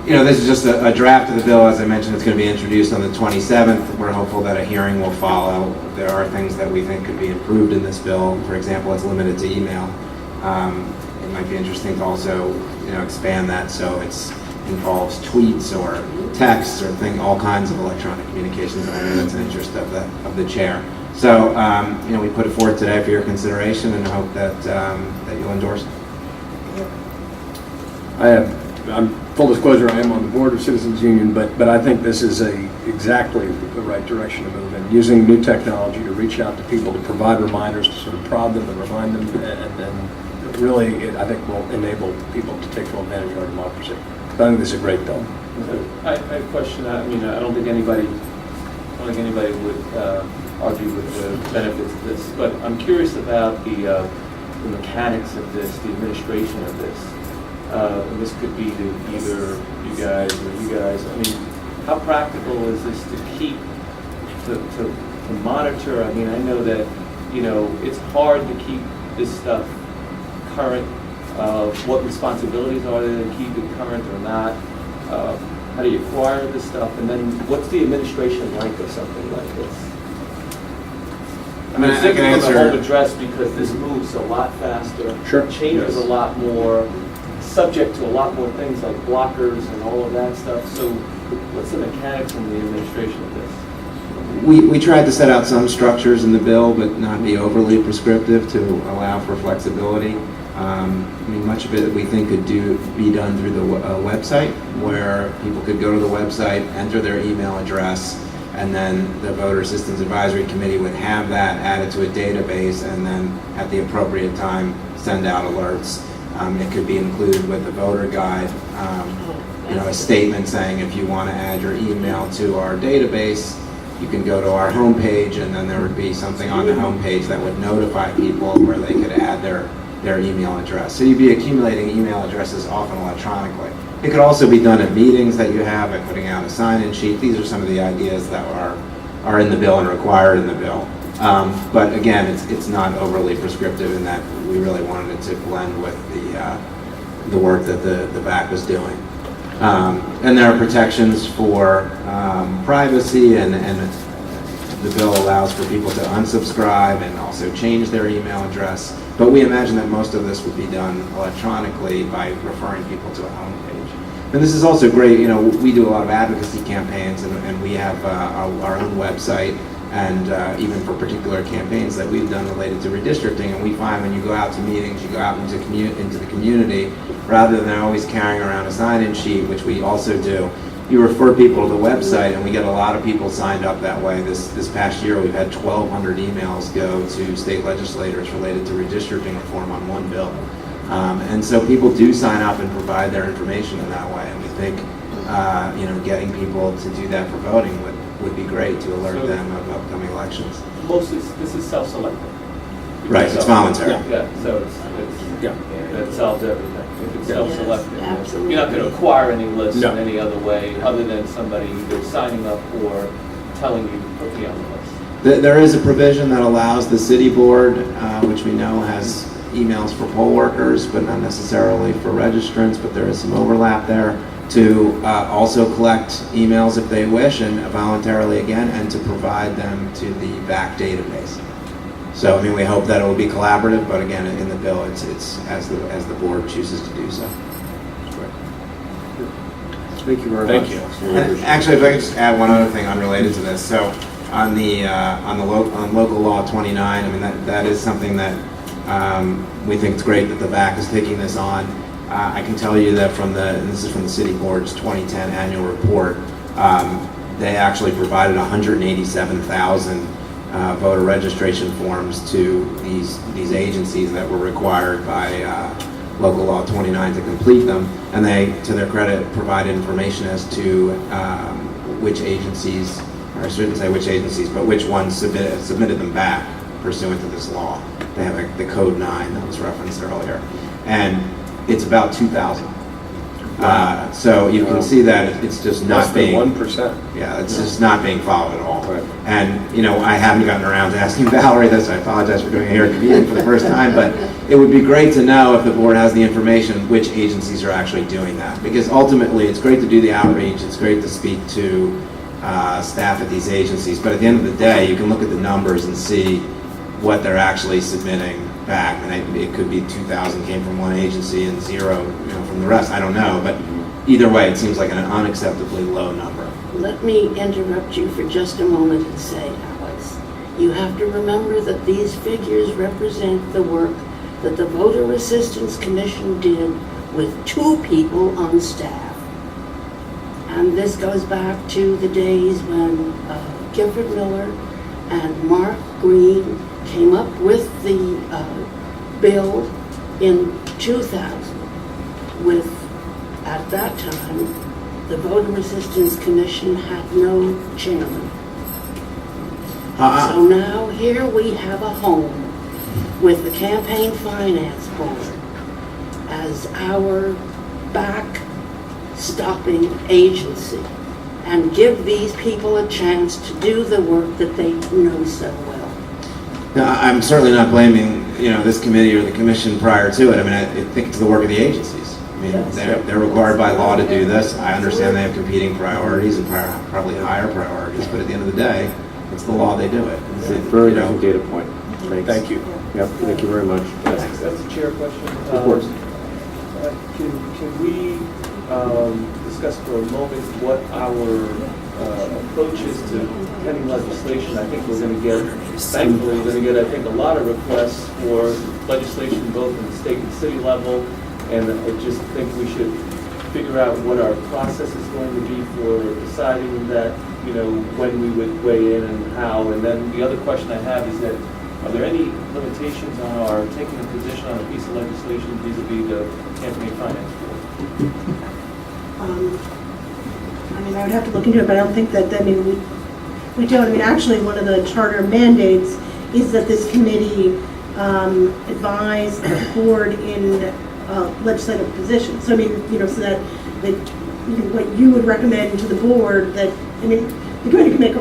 this is just a draft of the bill. As I mentioned, it's going to be introduced on the 27th. We're hopeful that a hearing will follow. There are things that we think could be improved in this bill. For example, it's limited to email. It might be interesting to also, expand that so it involves tweets or texts or all kinds of electronic communications. And I know that's an interest of the chair. So, we put it forth today for your consideration, and hope that you'll endorse it. I'm full disclosure, I am on the board of Citizens Union, but I think this is exactly the right direction to move in. Using new technology to reach out to people, to provide reminders, to sort of prod them and remind them, and really, I think will enable people to take full advantage of our democracy. I think this is a great bill. I have a question. I mean, I don't think anybody would argue with the benefits of this, but I'm curious about the mechanics of this, the administration of this. And this could be to either you guys or you guys. I mean, how practical is this to keep, to monitor? I mean, I know that, it's hard to keep this stuff current. What responsibilities are there to keep it current or not? How do you acquire this stuff? And then what's the administration like of something like this? I mean, I thinking can of the answer- home address because this moves a lot faster. Sure. Changes Yes. a lot more, subject to a lot more things like blockers and all of that stuff. So what's the mechanics in the administration of this? We tried to set out some structures in the bill, but not be overly prescriptive to allow for flexibility. Much of it we think could be done through the website, where people could go to the website, enter their email address, and then the Voter Assistance Advisory Committee would have that added to a database, and then at the appropriate time send out alerts. It could be included with the voter guide, a statement saying if you want to add your email to our database, you can go to our homepage, and then there would be something on the homepage that would notify people where they could add their email address. So you'd be accumulating email addresses often electronically. It could also be done at meetings that you have, by putting out a sign-in sheet. These are some of the ideas that are in the bill and required in the bill. But again, it's not overly prescriptive in that we really wanted it to blend with the work that the VAAC was doing. And there are protections for privacy, and the bill allows for people to unsubscribe and also change their email address. But we imagine that most of this would be done electronically by referring people to a homepage. And this is also great, we do a lot of advocacy campaigns, and we have our own website, and even for particular campaigns that we've done related to redistricting. And we find when you go out to meetings, you go out into the community, rather than always carrying around a sign-in sheet, which we also do, you refer people to the website, and we get a lot of people signed up that way. This past year, we've had 1,200 emails go to state legislators related to redistricting reform on one bill. And so people do sign up and provide their information in that way. And we think, getting people to do that for voting would be great to alert them of upcoming elections. Mostly, this is self-selected. Right, it's voluntary. Yeah, so Yeah. that solves everything. If it's self-selected. absolutely. You're not going to acquire any lists No. in any other way, other than somebody either signing up or telling you to put me on the list. There is a provision that allows the city board, which we know has emails for poll workers, but not necessarily for registrants, but there is some overlap there, to also collect emails if they wish, and voluntarily again, and to provide them to the VAAC database. So, I mean, we hope that it will be collaborative, but again, in the bill, it's as the board chooses to do so. Thank you very Thank much. you. And actually, if I could just add one other thing unrelated to this. So on local law 29, I mean, that is something that we think it's great that the VAAC is taking this on. I can tell you that and this is from the city board's 2010 annual report, they actually provided 187,000 voter registration forms to these agencies that were required by local law 29 to complete them, and they, to their credit, provided information as to which agencies, or I shouldn't say which agencies, but which ones submitted them back pursuant to this law. They have the Code 9 that was referenced earlier, and it's about 2,000. So you can see that it's just Less not than being 1%. yeah, it's just not being followed at all. Right. And, you know, I haven't gotten around to asking Valerie this. I apologize for doing it here at the meeting for the first time, but it would be great to know if the board has the information, which agencies are actually doing that. Because ultimately, it's great to do the outreach. It's great to speak to staff at these agencies. But at the end of the day, you can look at the numbers and see what they're actually submitting back. And it could be 2,000 came from one agency and 0, from the rest. I don't know. But either way, it seems like an unacceptably low number. Let me interrupt you for just a moment and say, Alex, you have to remember that these figures represent the work that the Voter Assistance Commission did with 2 people on staff. And this goes back to the days when Gifford Miller and Mark Green came up with the bill in 2000 with, at that time, the Voter Assistance Commission had no chairman. So now here we have a home with the Campaign Finance Board as our back-stopping agency and give these people a chance to do the work that they know so well. Now, I'm certainly not blaming, this committee or the commission prior to it. I mean, I think it's the work of the agencies. I mean, Yes. they're required by law to do this. I understand they have competing priorities and probably higher priorities, but at the end of the day, it's the law, they do it. It's a very different data point. Thanks. Thank you. Yep, thank you very much. That's a chair question. Of course. Can we discuss for a moment what our approach is to pending legislation? I think we're going to get, thankfully, we're going to get, I think, a lot of requests for legislation both at the state and city level, and I just think we should figure out what our process is going to be for deciding that, when we would weigh in and how. And then the other question I have is that, are there any limitations on our taking a position on a piece of legislation vis-a-vis the Campaign Finance Board? I would have to look into it, but I don't think that, we don't. Actually, one of the charter mandates is that this committee advise the board in legislative positions. So, so that what you would recommend to the board that, the committee can make,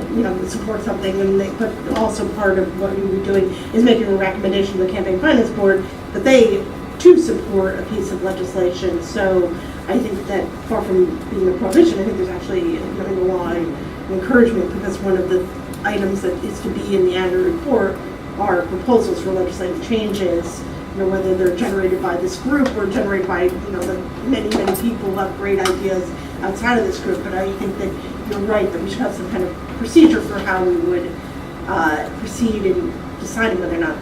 support something, but also part of what we were doing is making a recommendation to the Campaign Finance Board that they too support a piece of legislation. So I think that far from being a prohibition, I think there's actually in the law an encouragement, because one of the items that is to be in the annual report are proposals for legislative changes, whether they're generated by this group or generated by, the many people who have great ideas outside of this group. But I think that you're right, that we should have some kind of procedure for how we would proceed in deciding whether or not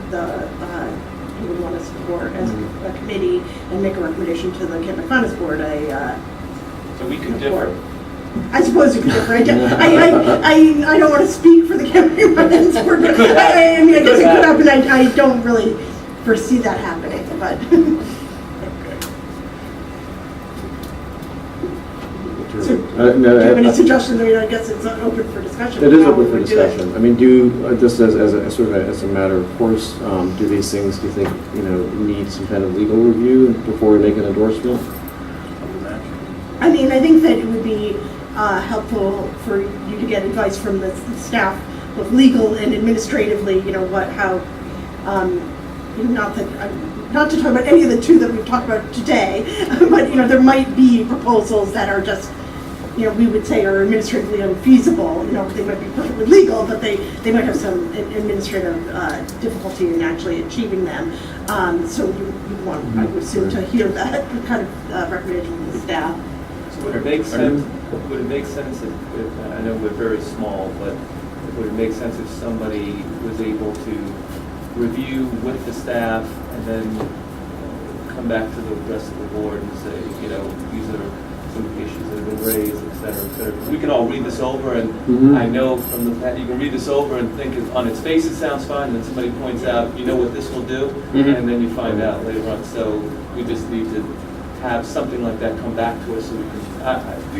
we would want to support as a committee and make a recommendation to the Campaign Finance Board. So we could differ. I suppose you could differ. I don't want to speak for the Campaign Finance Board, but I guess it could happen. I don't really foresee that happening, but. So, No, Do you have any suggestions? I mean, I guess it's open for discussion. It is How open we for would do it. discussion. I mean, just as a sort of as a matter of course, do these things, do you think, need some kind of legal review before we make an endorsement? I mean, I think that it would be helpful for you to get advice from the staff, both legal and administratively, not to talk about any of the two that we've talked about today, but, there might be proposals that are just, we would say are administratively unfeasible. They might be perfectly legal, but they might have some administrative difficulty in actually achieving them. So you want, I would assume, to hear that kind of recommendation from the staff. So would it make sense, if, I know we're very small, but would it make sense if somebody was able to review with the staff and then come back to the rest of the board and say, these are some issues that have been raised, et cetera, et cetera. We can all read this over, and I know from the fact you can read this over and think on its face it sounds fine, and then somebody points out, what this will do, and then you find out later on. So we just need to have something like that come back to us. So we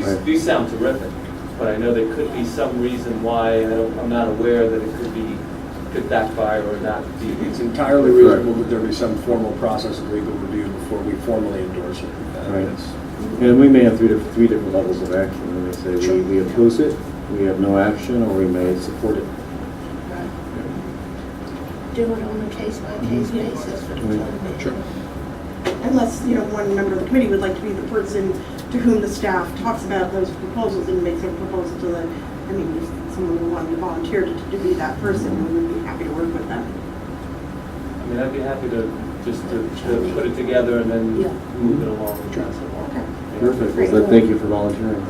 can, these sound terrific, but I know there could be some reason why I'm not aware that it could backfire or not be. It's entirely reasonable that there be some formal process of legal review before we formally endorse it. And we may have three different levels of action. We may say we oppose it, we have no action, or we may support it. Do it on a case-by-case basis for the time being. Sure. Unless, one member of the committee would like to be the person to whom the staff talks about those proposals and makes a proposal to if someone who wanted to volunteer to be that person, we would be happy to work with them. I mean, I'd be happy to just to put it together and then move it along and pass it along. Perfect. Well, thank you for volunteering.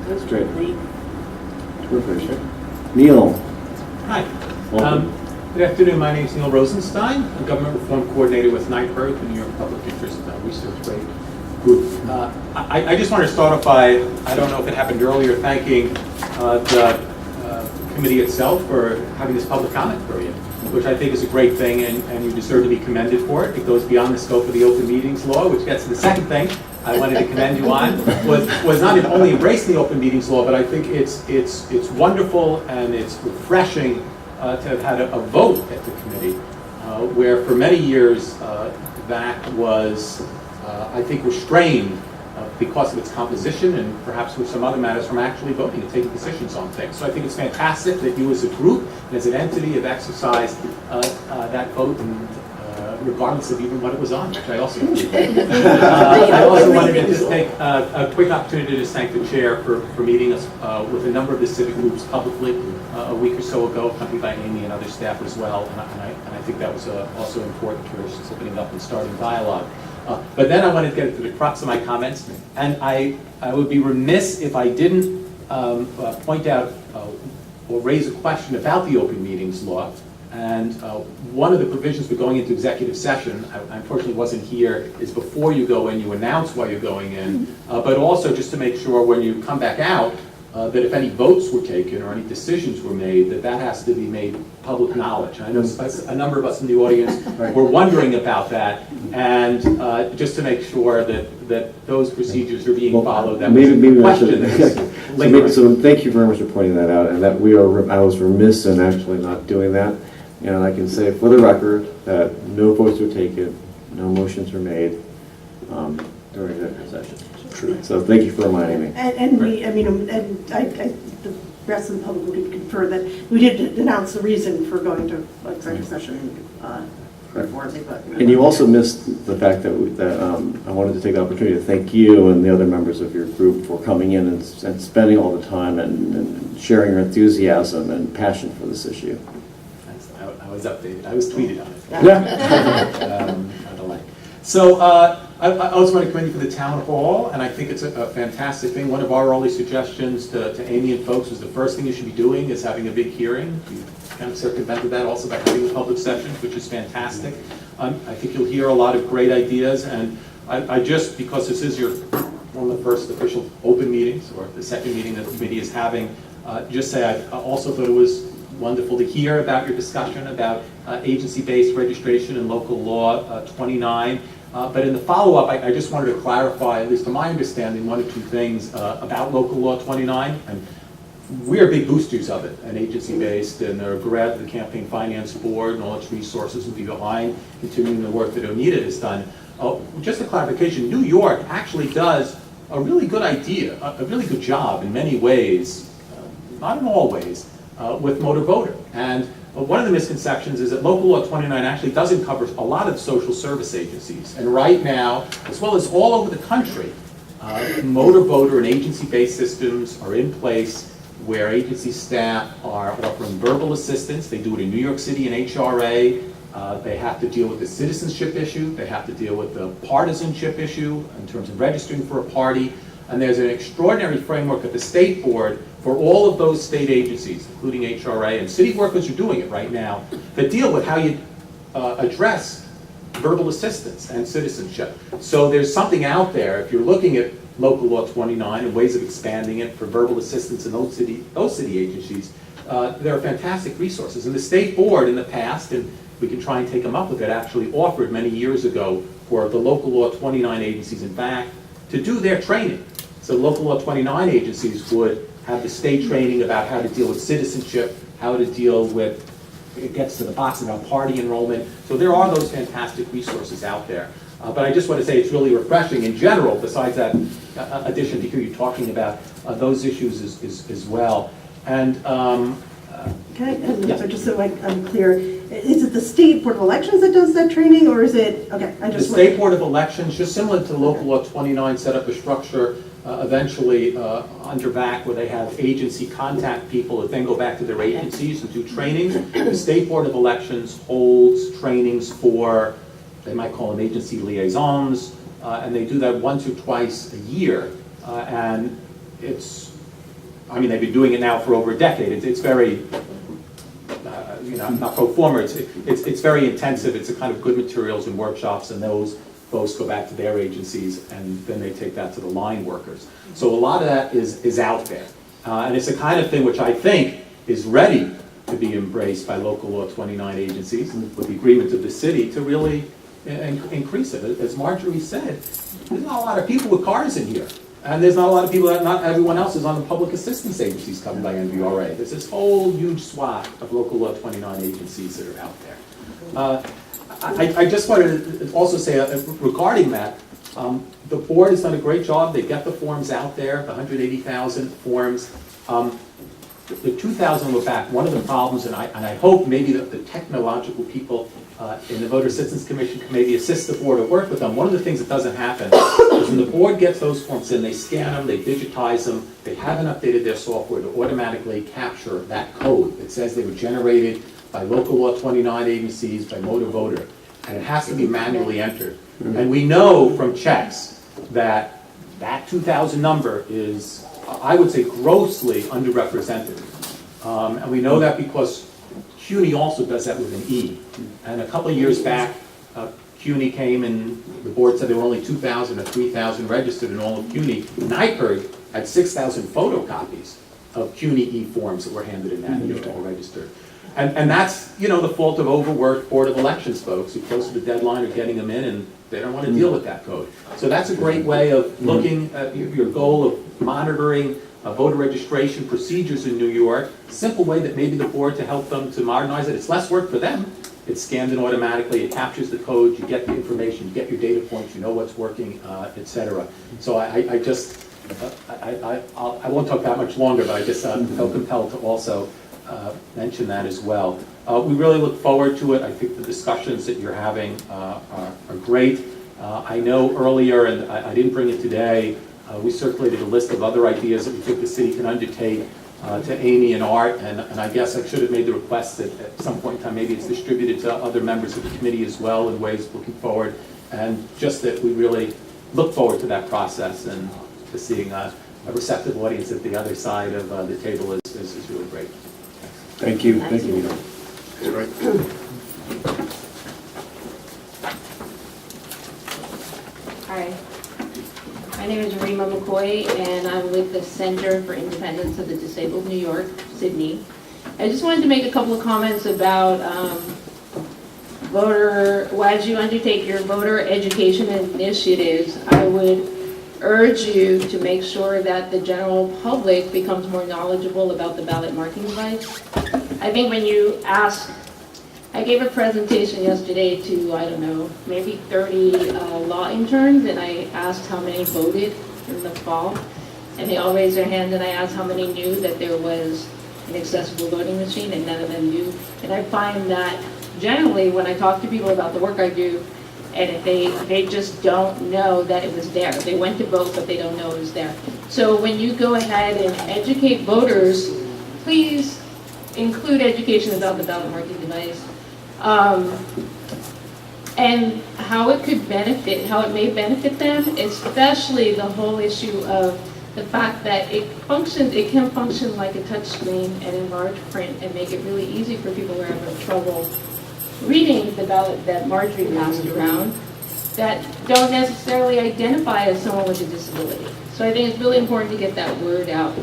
That's great. great. Terrific. Neil. Hi. Welcome. Good afternoon. My name is Neil Rosenstein. I'm Government Reform Coordinator with NYPIRG, the New York Public Interest Research Rate Group. I just want to start off by, I don't know if it happened earlier, thanking the committee itself for having this public comment period, which I think is a great thing, and you deserve to be commended for it. It goes beyond the scope of the open meetings law, which gets to the second thing I wanted to commend you on, was not only embracing the open meetings law, but I think it's wonderful and it's refreshing to have had a vote at the committee, where for many years VAAC was, I think, restrained because of its composition and perhaps with some other matters from actually voting and taking positions on things. So I think it's fantastic that you as a group and as an entity have exercised that vote, and regardless of even what it was on, which I also appreciate. I also wanted to just take a quick opportunity to just thank the chair for meeting us with a number of the civic groups publicly a week or so ago, accompanied by Amy and other staff as well, and I think that was also important for us, opening up and starting dialogue. But then I wanted to get to the crux of my comments, and I would be remiss if I didn't point out or raise a question about the open meetings law. And one of the provisions for going into executive session, I unfortunately wasn't here, is before you go in, you announce why you're going in, but also just to make sure when you come back out, that if any votes were taken or any decisions were made, that has to be made public knowledge. I know a number of us in the audience were wondering about that, and just to make sure that those procedures are being followed. That maybe question. So thank you very much for pointing that out, and that I was remiss in actually not doing that. And I can say for the record that no votes were taken, no motions were made during executive session. True. So thank you for reminding me. And the rest of the public would confer that we did announce the reason for going to executive session before. And you also missed the fact that I wanted to take the opportunity to thank you and the other members of your group for coming in and spending all the time and sharing your enthusiasm and passion for this issue. I was updated. I was tweeted on it. Yeah. So I also want to commend you for the town hall, and I think it's a fantastic thing. One of our early suggestions to Amy and folks was the first thing you should be doing is having a big hearing. You kind of circumvented that also by having a public session, which is fantastic. I think you'll hear a lot of great ideas, and I just, because this is one of the first official open meetings, or the second meeting that the committee is having, just say I also thought it was wonderful to hear about your discussion about agency-based registration and local law 29. But in the follow-up, I just wanted to clarify, at least to my understanding, one or two things about Local Law 29. And we're big boosters of it, an agency-based, and are glad that the Campaign Finance Board and all its resources will be behind continuing the work that Onita has done. Just a clarification, New York actually does a really good idea, a really good job in many ways, not in all ways, with motor voter. And one of the misconceptions is that Local Law 29 actually doesn't cover a lot of social service agencies. And right now, as well as all over the country, motor voter and agency-based systems are in place where agency staff are offering verbal assistance. They do it in New York City and HRA. They have to deal with the citizenship issue. They have to deal with the partisanship issue in terms of registering for a party. And there's an extraordinary framework at the state board for all of those state agencies, including HRA, and city workers are doing it right now, that deal with how you address verbal assistance and citizenship. So there's something out there, if you're looking at Local Law 29 and ways of expanding it for verbal assistance in those city agencies, there are fantastic resources. And the state board in the past, and we can try and take them up with it, actually offered many years ago for the Local Law 29 agencies in VAAC to do their training. So Local Law 29 agencies would have the state training about how to deal with citizenship, how to deal with, it gets to the box about party enrollment. So there are those fantastic resources out there. But I just want to say it's really refreshing in general, besides that addition to hear you talking about those issues as well. And Can I, just so I'm clear, is it the State Board of Elections that does that training, or is it, okay, I just... The State Board of Elections, just similar to Local Law 29, set up a structure eventually under VAAC where they have agency contact people that then go back to their agencies and do trainings. The State Board of Elections holds trainings for, they might call them agency liaisons, and they do that once or twice a year. And it's, I mean, they've been doing it now for over a decade. It's very, you know, not pro forma, it's very intensive. It's a kind of good materials and workshops, and those folks go back to their agencies, and then they take that to the line workers. So a lot of that is out there. And it's the kind of thing which I think is ready to be embraced by Local Law 29 agencies with the agreement of the city to really increase it. As Marjorie said, there's not a lot of people with cars in here. And there's not a lot of people, not everyone else is on the public assistance agencies covered by NVRA. There's this whole huge swath of Local Law 29 agencies that are out there. I just wanted to also say regarding that, the board has done a great job. They get the forms out there, the 180,000 forms. The 2,000 were back. One of the problems, and I hope maybe that the technological people in the Voter Assistance Commission can maybe assist the board or work with them. One of the things that doesn't happen is when the board gets those forms in, they scan them, they digitize them, they haven't updated their software to automatically capture that code that says they were generated by Local Law 29 agencies, by motor voter, and it has to be manually entered. And we know from checks that that 2,000 number is, I would say, grossly underrepresented. And we know that because CUNY also does that with an E. And a couple of years back, CUNY came and the board said there were only 2,000 or 3,000 registered in all of CUNY. NYPIRG had 6,000 photocopies of CUNY E-forms that were handed in that year, all registered. And that's, you know, the fault of overworked Board of Elections folks who close to the deadline are getting them in and they don't want to deal with that code. So that's a great way of looking at your goal of monitoring voter registration procedures in New York. Simple way that maybe the board to help them to modernize it. It's less work for them. It's scanned in automatically. It captures the code. You get the information. You get your data points. You know what's working, etc. So I won't talk that much longer, but I just felt compelled to also mention that as well. We really look forward to it. I think the discussions that you're having are great. I know earlier, and I didn't bring it today, we circulated a list of other ideas that we think the city can undertake to Amy and Art, and I guess I should have made the request that at some point in time maybe it's distributed to other members of the committee as well in ways looking forward, and just that we really look forward to that process and to seeing a receptive audience at the other side of the table is really great. Thank you. Thank you. Hi, my name is Rima McCoy, and I'm with the Center for Independence of the Disabled New York, Sydney. I just wanted to make a couple of comments about as you undertake your voter education initiatives, I would urge you to make sure that the general public becomes more knowledgeable about the ballot marking device. I think when you ask, I gave a presentation yesterday to, I don't know, maybe 30 law interns, and I asked how many voted in the fall, and they all raised their hand, and I asked how many knew that there was an accessible voting machine, and none of them knew. And I find that generally when I talk to people about the work I do, and if they just don't know that it was there. They went to vote, but they don't know it was there. So when you go ahead and educate voters, please include education about the ballot marking device. And how it could benefit, how it may benefit them, especially the whole issue of the fact that it can function like a touch screen and in large print and make it really easy for people who are having trouble reading the ballot that Marjorie passed around that don't necessarily identify as someone with a disability. So I think it's really important to get that word out.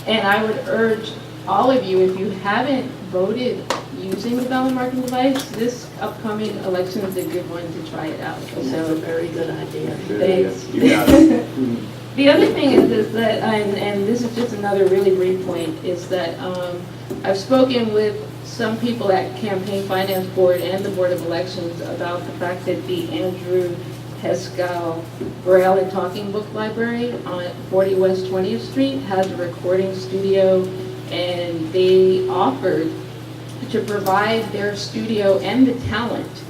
And I would urge all of you, if you haven't voted using the ballot marking device, this upcoming election is a good one to try it out. That's a very good idea. Thanks. You got it. The other thing is that, and this is just another really brief point, is that I've spoken with some people at Campaign Finance Board and the Board of Elections about the fact that the Andrew Heskell Braille and Talking Book Library on 40 West 20th Street has a recording studio, and they offered to provide their studio and the talent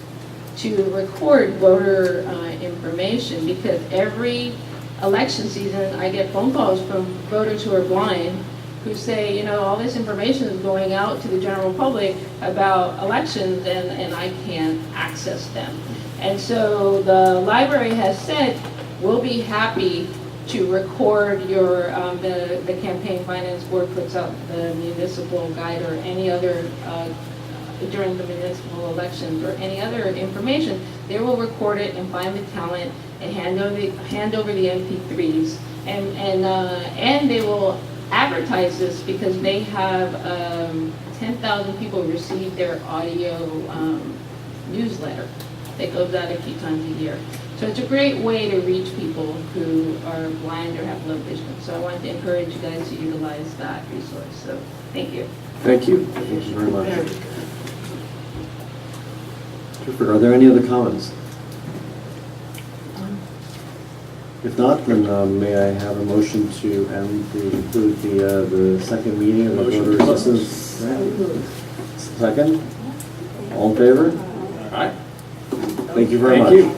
to record voter information, because every election season I get phone calls from voters who are blind who say, you know, all this information is going out to the general public about elections and I can't access them. And so the library has said, we'll be happy to record your, the Campaign Finance Board puts out the municipal guide or any other, during the municipal elections or any other information. They will record it and find the talent and hand over the MP3s. And they will advertise this because they have 10,000 people receive their audio newsletter that goes out a few times a year. So it's a great way to reach people who are blind or have low vision. So I wanted to encourage you guys to utilize that resource. So thank you. Thank you. Thank you very much. Terrific. Are there any other comments? If not, then may I have a motion to conclude the second meeting of the voter assistance? Second? All in favor? All right. Thank you very much. Thank you.